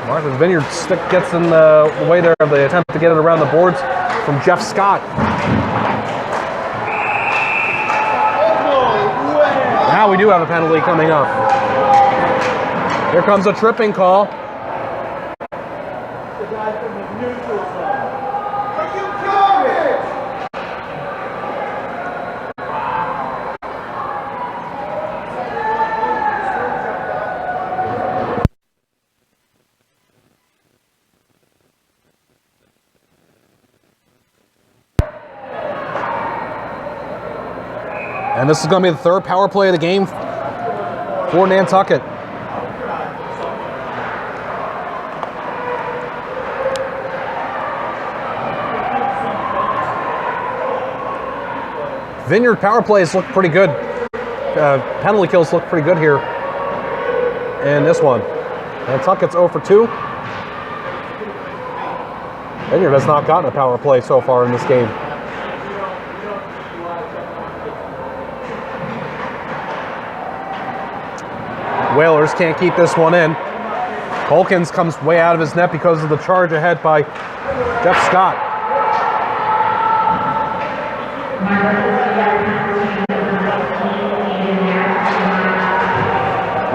Martha's Vineyard stick gets in the way there of the attempt to get it around the boards. from Jeff Scott. Now we do have a penalty coming up. Here comes a tripping call. The guy from the neutral zone. Are you garbage? And this is going to be the third power play of the game for Nantucket. Vineyard power plays look pretty good. Penalty kills look pretty good here. And this one. Nantucket's 0 for 2. Vineyard has not gotten a power play so far in this game. Whalers can't keep this one in. Holkins comes way out of his net because of the charge ahead by Jeff Scott.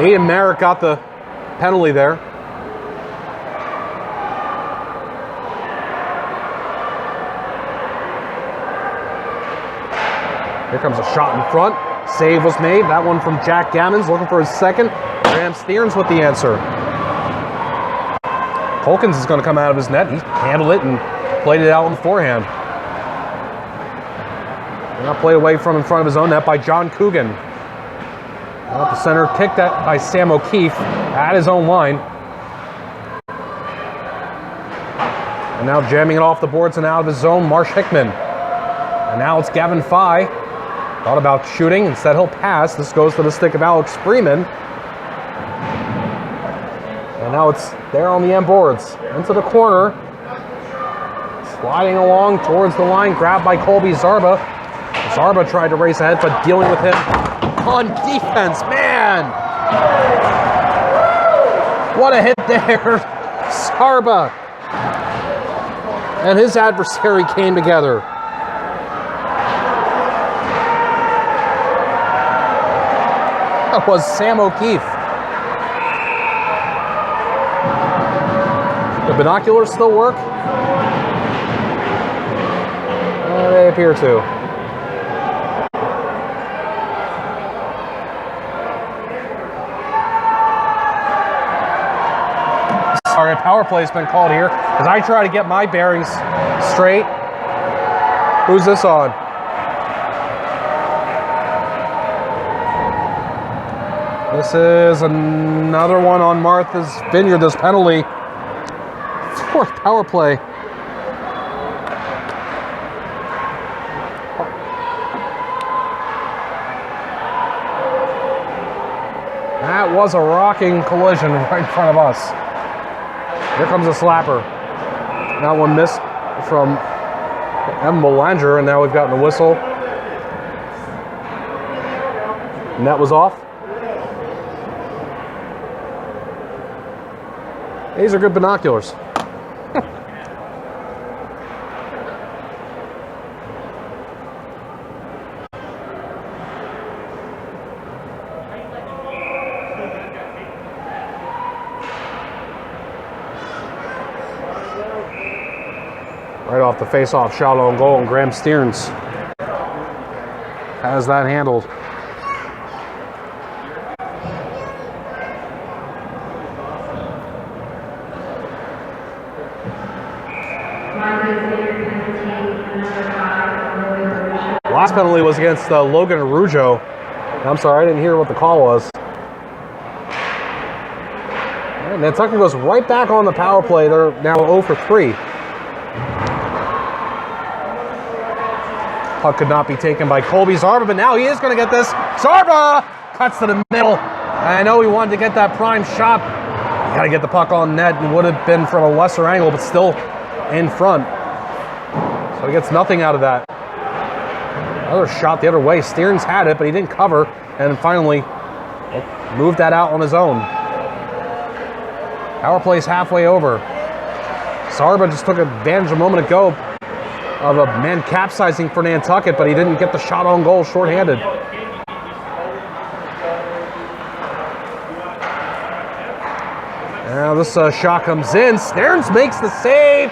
Ian Merrick got the penalty there. Here comes a shot in front. Save was made. That one from Jack Gammons looking for his second. Graham Stearns with the answer. Holkins is going to come out of his net. He handled it and played it out on the forehand. Now played away from in front of his own net by John Coogan. Out the center, kicked that by Sam O'Keefe at his own line. And now jamming it off the boards and out of his zone, Marsh Hickman. And now it's Gavin Fye. Thought about shooting, instead he'll pass. This goes to the stick of Alex Freeman. And now it's there on the end boards. Into the corner. Sliding along towards the line, grabbed by Colby Zarba. Zarba tried to race ahead, but dealing with him on defense. Man! What a hit there. Zarba and his adversary came together. That was Sam O'Keefe. The binoculars still work? They appear to. Sorry, a power play's been called here as I try to get my bearings straight. Who's this on? This is another one on Martha's Vineyard, this penalty. Fourth power play. That was a rocking collision right in front of us. Here comes a slapper. That one missed from M. Belanger, and now we've gotten a whistle. And that was off. These are good binoculars. Right off the face-off shot on goal, and Graham Stearns has that handled. Last penalty was against Logan Arujo. I'm sorry, I didn't hear what the call was. And Nantucket goes right back on the power play. They're now 0 for 3. Puck could not be taken by Colby Zarba, but now he is going to get this. Zarba cuts to the middle. I know he wanted to get that prime shot. Got to get the puck on net, and would have been from a lesser angle, but still in front. So he gets nothing out of that. Another shot the other way. Stearns had it, but he didn't cover, and finally moved that out on his own. Power play's halfway over. Zarba just took advantage a moment ago of a man capsizing for Nantucket, but he didn't get the shot on goal shorthanded. Now this shot comes in. Stearns makes the save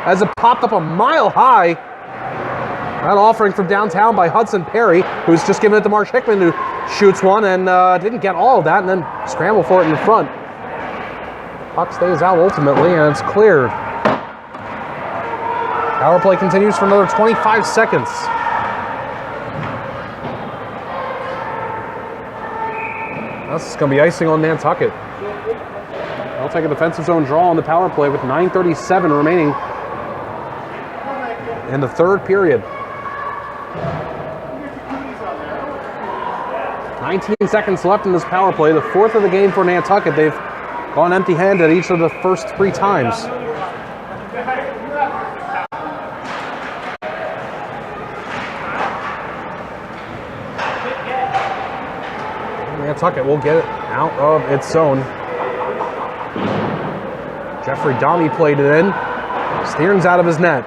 as it popped up a mile high. That offering from downtown by Hudson Perry, who's just giving it to Marsh Hickman, who shoots one and didn't get all of that, and then scramble for it in the front. Puck stays out ultimately, and it's cleared. Power play continues for another 25 seconds. This is going to be icing on Nantucket. They'll take a defensive zone draw on the power play with 9:37 remaining in the third period. 19 seconds left in this power play, the fourth of the game for Nantucket. They've gone empty-handed each of the first 3 times. Nantucket will get it out of its zone. Jeffrey Domi played it in. Stearns out of his net.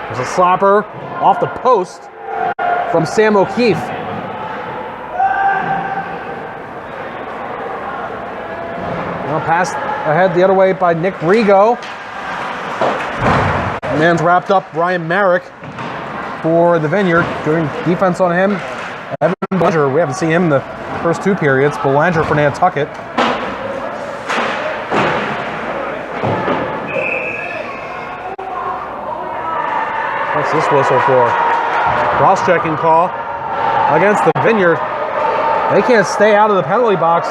There's a slapper off the post from Sam O'Keefe. Now passed ahead the other way by Nick Rigo. Man's wrapped up. Ryan Merrick for the Vineyard, doing defense on him. Evan Belanger, we haven't seen him in the first 2 periods. Belanger for Nantucket. What's this whistle for? Cross-checking call against the Vineyard. They can't stay out of the penalty box.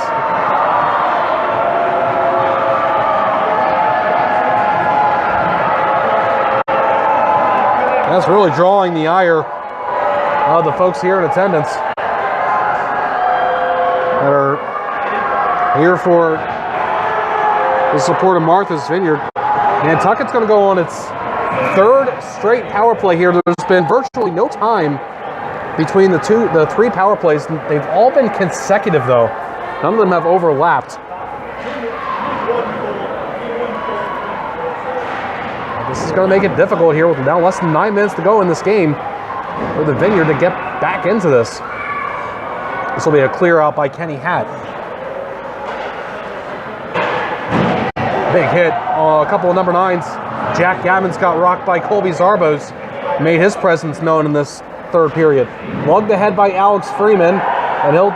That's really drawing the ire of the folks here in attendance that are here for the support of Martha's Vineyard. Nantucket's going to go on its 3rd straight power play here. There's been virtually no time between the 3 power plays. They've all been consecutive, though. None of them have overlapped. This is going to make it difficult here with now less than 9 minutes to go in this game for the Vineyard to get back into this. This will be a clear out by Kenny Hatt. Big hit. A couple of number 9s. Jack Gammons got rocked by Colby Zarbos. Made his presence known in this 3rd period. Lugged ahead by Alex Freeman, and he'll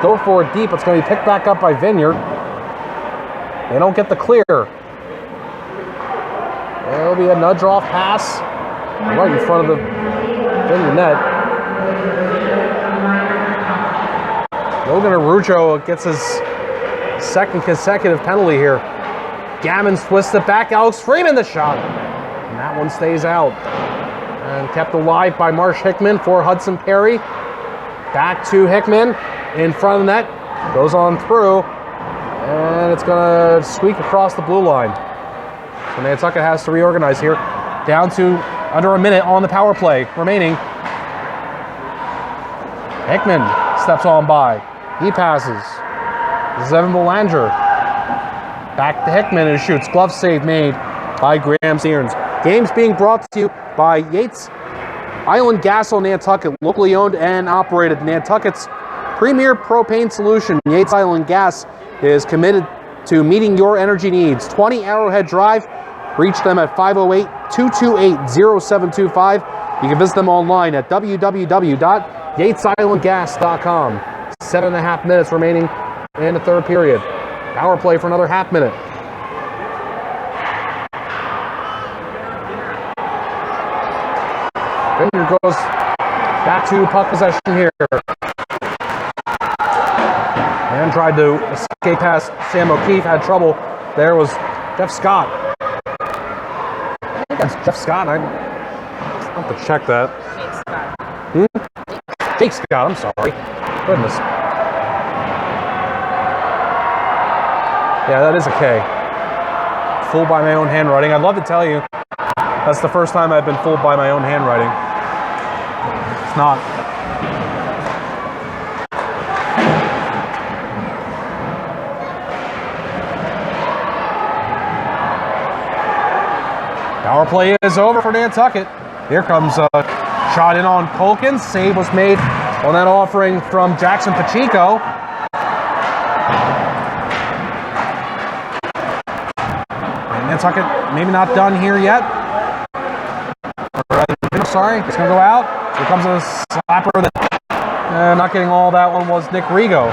go for it deep. It's going to be picked back up by Vineyard. They don't get the clear. There'll be a nudge off pass right in front of the Vineyard net. Logan Arujo gets his 2nd consecutive penalty here. Gammons twists it back. Alex Freeman the shot. And that one stays out. And kept alive by Marsh Hickman for Hudson Perry. Back to Hickman in front of the net. Goes on through. And it's going to squeak across the blue line. So Nantucket has to reorganize here. Down to under a minute on the power play remaining. Hickman steps on by. He passes. This is Evan Belanger. Back to Hickman and shoots. Glove save made by Graham Stearns. Games being brought to you by Yates Island Gas on Nantucket, locally owned and operated. Nantucket's premier propane solution. Yates Island Gas is committed to meeting your energy needs. 20 Arrowhead Drive. Reach them at 508-228-0725. You can visit them online at www.yatesislandgas.com. 7.5 minutes remaining in the 3rd period. Power play for another half minute. Vineyard goes back to puck possession here. And tried to escape past Sam O'Keefe. Had trouble. There was Jeff Scott. That's Jeff Scott. I have to check that. Jake Scott, I'm sorry. Goodness. Yeah, that is a K. Fooled by my own handwriting. I'd love to tell you that's the first time I've been fooled by my own handwriting. It's not. Power play is over for Nantucket. Here comes a shot in on Colkin. Save was made on that offering from Jackson Pacheco. And Nantucket maybe not done here yet. Sorry, it's going to go out. Here comes a slapper. Not getting all that one was Nick Rigo.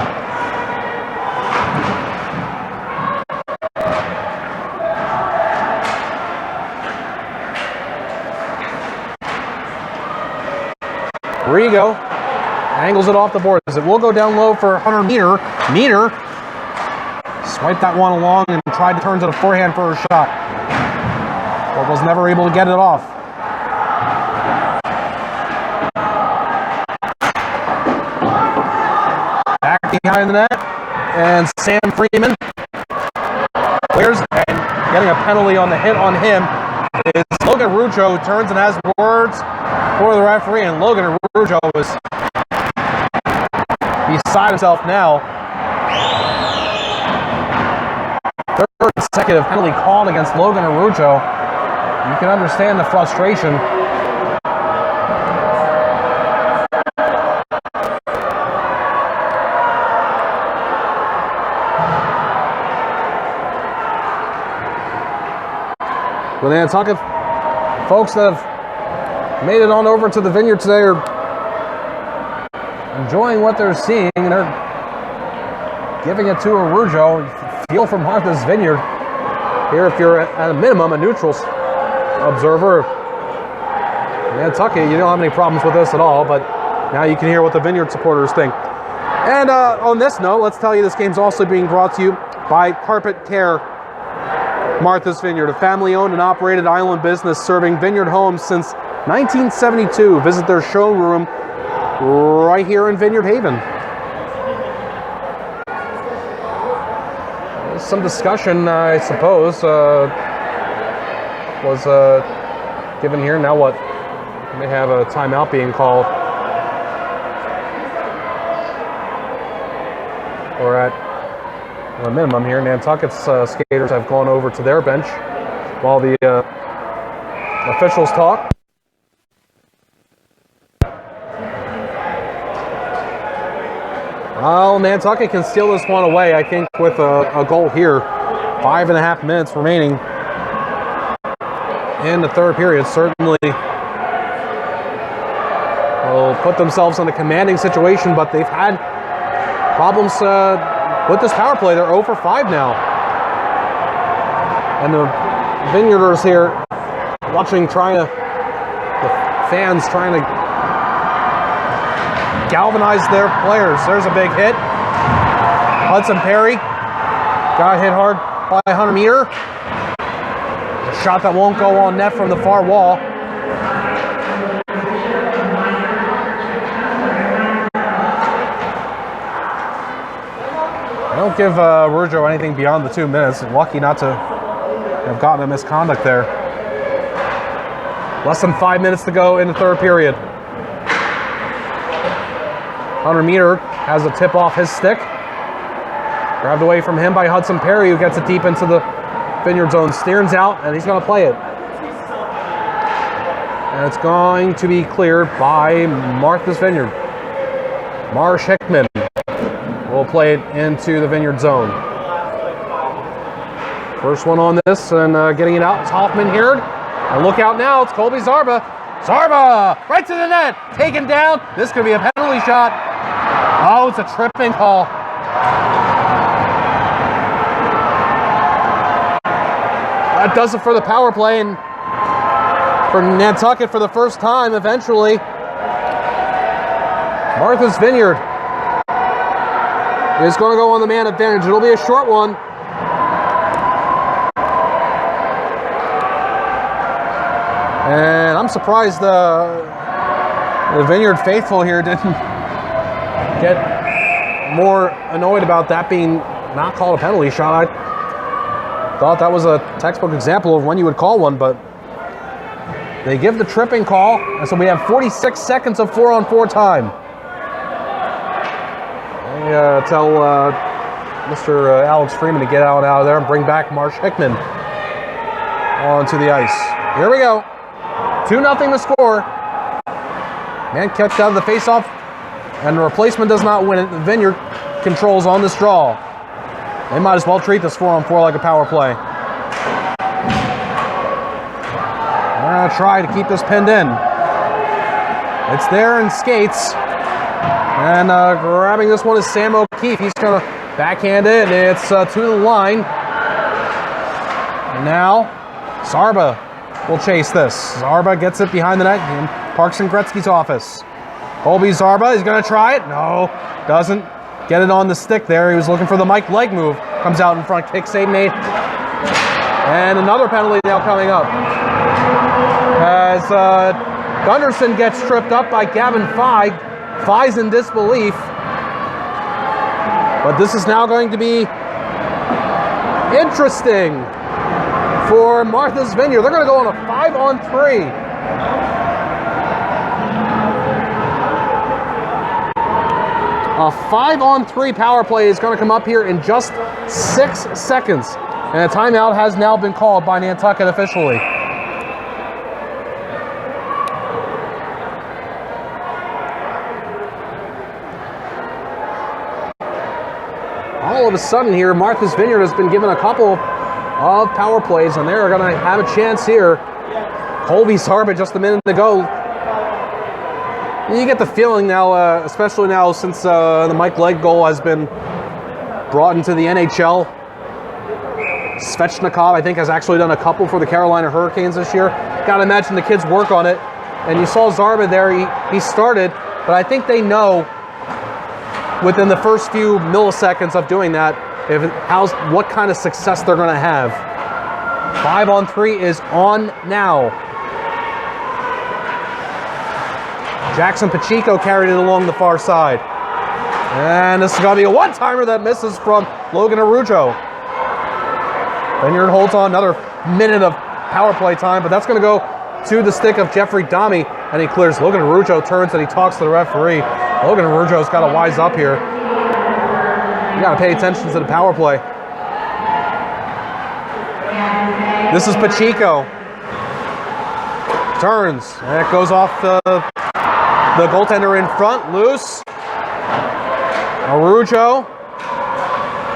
Rigo angles it off the boards. It will go down low for Hunter Meter. Meter swiped that one along and tried to turn to the forehand for a shot, but was never able to get it off. Back behind the net, and Sam Freeman clears, and getting a penalty on the hit on him is Logan Rujo, who turns and has words for the referee, and Logan Rujo is beside himself now. Third consecutive penalty called against Logan Rujo. You can understand the frustration. But the Nantucket folks that have made it on over to the Vineyard today are enjoying what they're seeing, and they're giving it to Arujo. Feel for Martha's Vineyard here if you're at a minimum a neutral observer. Nantucket, you don't have any problems with this at all, but now you can hear what the Vineyard supporters think. And on this note, let's tell you this game's also being brought to you by Carpet Care Martha's Vineyard, a family-owned and operated island business serving vineyard homes since 1972. Visit their showroom right here in Vineyard Haven. Some discussion, I suppose, was given here. Now what? They have a timeout being called. Or at a minimum here, Nantucket's skaters have gone over to their bench while the officials talk. Well, Nantucket can steal this one away, I think, with a goal here. 5.5 minutes remaining in the third period. Certainly will put themselves in a commanding situation, but they've had problems with this power play. They're 0 for 5 now. And the Vineyarders here watching, the fans trying to galvanize their players. There's a big hit. Hudson Perry got hit hard by Hunter Meter. A shot that won't go on net from the far wall. I don't give Rujo anything beyond the 2 minutes. Lucky not to have gotten a misconduct there. Less than 5 minutes to go in the third period. Hunter Meter has a tip off his stick. Grabbed away from him by Hudson Perry, who gets it deep into the Vineyard zone. Stearns out, and he's going to play it. And it's going to be cleared by Martha's Vineyard. Marsh Hickman will play it into the Vineyard zone. First one on this, and getting it out is Hoffman here. And look out now, it's Colby Zarba. Zarba, right to the net, taken down. This could be a penalty shot. Oh, it's a tripping call. That does it for the power play, and for Nantucket for the first time, eventually. Martha's Vineyard is going to go on the man advantage. It'll be a short one. And I'm surprised the Vineyard faithful here didn't get more annoyed about that being not called a penalty shot. I thought that was a textbook example of when you would call one, but they give the tripping call, and so we have 46 seconds of 4-on-4 time. I tell Mr. Alex Freeman to get out of there and bring back Marsh Hickman onto the ice. Here we go. 2-0 the score. Man catch out of the face-off, and the replacement does not win it. The Vineyard controls on this draw. They might as well treat this 4-on-4 like a power play. They're going to try to keep this pinned in. It's there and skates. And grabbing this one is Sam O'Keefe. He's going to backhand it, and it's to the line. And now, Zarba will chase this. Zarba gets it behind the net in Parks and Gretzky's office. Colby Zarba is going to try it. No, doesn't get it on the stick there. He was looking for the Mike leg move. Comes out in front, kick save made. And another penalty now coming up. As Gunderson gets tripped up by Gavin Feig. Feig's in disbelief. But this is now going to be interesting for Martha's Vineyard. They're going to go on a 5-on-3. A 5-on-3 power play is going to come up here in just 6 seconds. And a timeout has now been called by Nantucket officially. All of a sudden here, Martha's Vineyard has been given a couple of power plays, and they're going to have a chance here. Colby Zarba just a minute ago. You get the feeling now, especially now since the Mike Leg goal has been brought into the NHL. Svechnikov, I think, has actually done a couple for the Carolina Hurricanes this year. Got to imagine the kids work on it. And you saw Zarba there. He started, but I think they know within the first few milliseconds of doing that what kind of success they're going to have. 5-on-3 is on now. Jackson Pacheco carried it along the far side. And this is going to be a one-timer that misses from Logan Arujo. Vineyard holds on another minute of power play time, but that's going to go to the stick of Jeffrey Domi, and he clears. Logan Arujo turns and he talks to the referee. Logan Arujo's got to wise up here. You got to pay attention to the power play. This is Pacheco. Turns, and it goes off the goaltender in front, loose. Arujo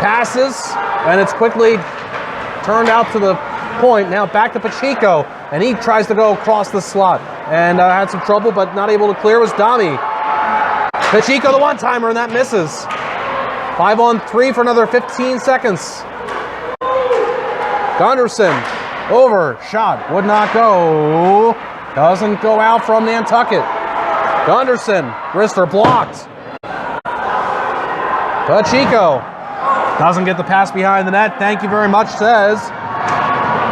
passes, and it's quickly turned out to the point. Now back to Pacheco, and he tries to go across the slot, and had some trouble, but not able to clear was Domi. Pacheco, the one-timer, and that misses. 5-on-3 for another 15 seconds. Gunderson, over, shot, would not go. Doesn't go out from Nantucket. Gunderson, wrister blocked. Pacheco doesn't get the pass behind the net. Thank you very much, says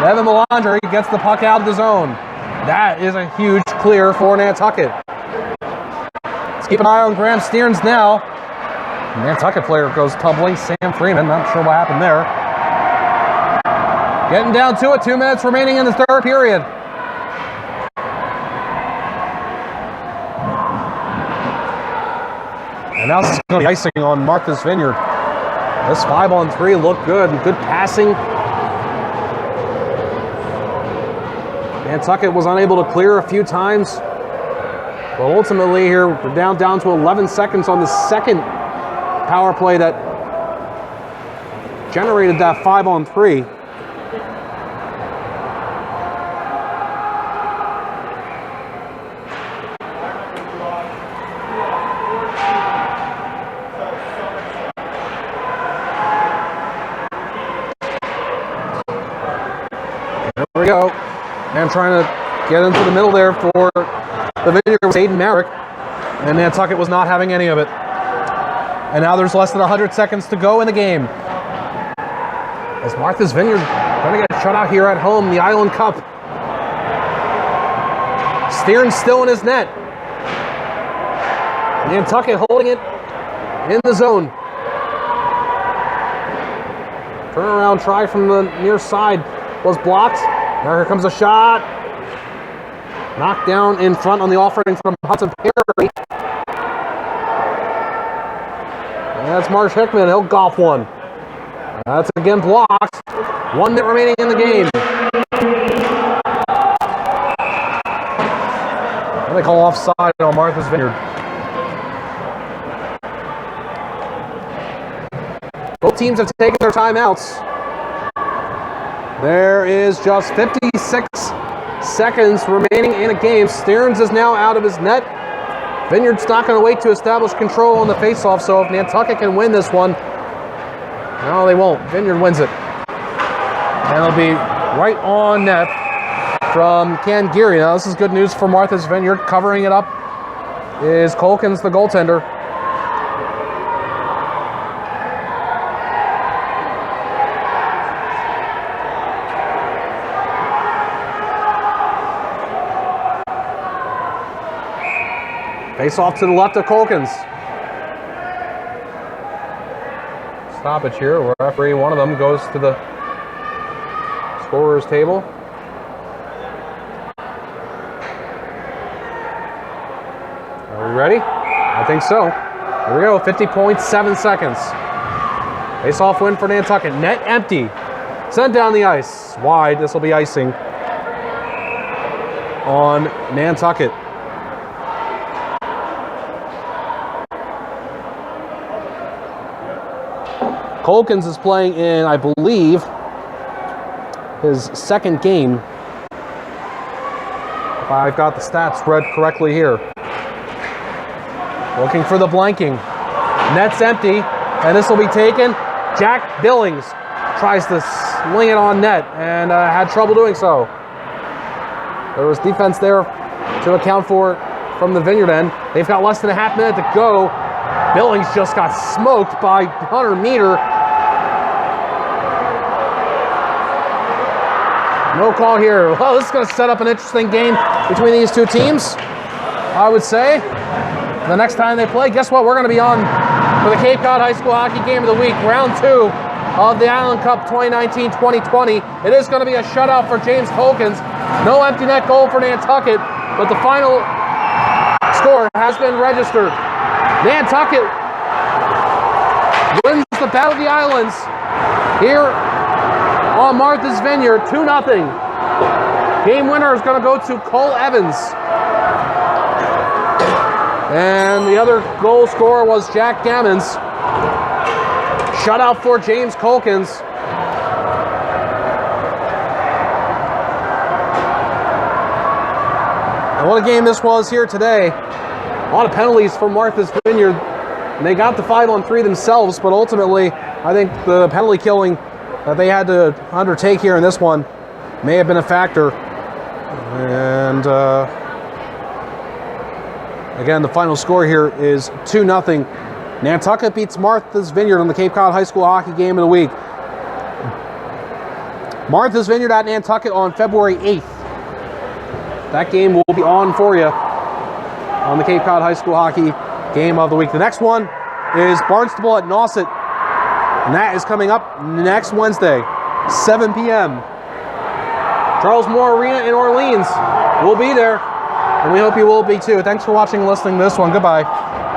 Evan Melandri. Gets the puck out of the zone. That is a huge clear for Nantucket. Let's keep an eye on Graham Stearns now. Nantucket player goes tumbling. Sam Freeman, not sure what happened there. Getting down to it. 2 minutes remaining in the third period. And now this is going to be icing on Martha's Vineyard. This 5-on-3 looked good. Good passing. Nantucket was unable to clear a few times. But ultimately here, we're down to 11 seconds on the second power play that generated that 5-on-3. There we go. And trying to get into the middle there for the Vineyard was Aiden Merrick, and Nantucket was not having any of it. And now there's less than 100 seconds to go in the game. As Martha's Vineyard going to get shut out here at home, the Island Cup. Stearns still in his net. Nantucket holding it in the zone. Turnaround try from the near side was blocked. Now here comes a shot. Knocked down in front on the offering from Hudson Perry. And that's Marsh Hickman. He'll golf one. That's again blocked. 1 minute remaining in the game. They call offside on Martha's Vineyard. Both teams have taken their timeouts. There is just 56 seconds remaining in a game. Stearns is now out of his net. Vineyard's not going to wait to establish control on the faceoff, so if Nantucket can win this one, no, they won't. Vineyard wins it. And it'll be right on net from Ken Geary. Now, this is good news for Martha's Vineyard. Covering it up is Colkins, the goaltender. Face off to the left of Colkins. Stoppage here. Referee, one of them, goes to the scorer's table. Are we ready? I think so. Here we go. 50.7 seconds. Face off win for Nantucket. Net empty. Sent down the ice. Wide. This will be icing on Nantucket. Colkins is playing in, I believe, his second game. If I've got the stats read correctly here. Looking for the blanking. Net's empty, and this will be taken. Jack Billings tries to sling it on net and had trouble doing so. There was defense there to account for it from the Vineyard end. They've got less than a half minute to go. Billings just got smoked by Hunter Meter. No call here. Well, this is going to set up an interesting game between these two teams, I would say. The next time they play, guess what? We're going to be on for the Cape Cod High School Hockey Game of the Week, round 2 of the Island Cup 2019-2020. It is going to be a shutout for James Colkins. No empty net goal for Nantucket, but the final score has been registered. Nantucket wins the Battle of the Islands here on Martha's Vineyard, 2-0. Game winner is going to go to Cole Evans. And the other goal scorer was Jack Gammons. Shutout for James Colkins. And what a game this was here today. A lot of penalties for Martha's Vineyard. And they got the 5-on-3 themselves, but ultimately, I think the penalty killing that they had to undertake here in this one may have been a factor. And again, the final score here is 2-0. Nantucket beats Martha's Vineyard on the Cape Cod High School Hockey Game of the Week. Martha's Vineyard at Nantucket on February 8th. That game will be on for you on the Cape Cod High School Hockey Game of the Week. The next one is Barnstable at Nauset. And that is coming up next Wednesday, 7 p.m. Charles Moore Arena in Orleans. We'll be there, and we hope you will be too. Thanks for watching and listening to this one. Goodbye.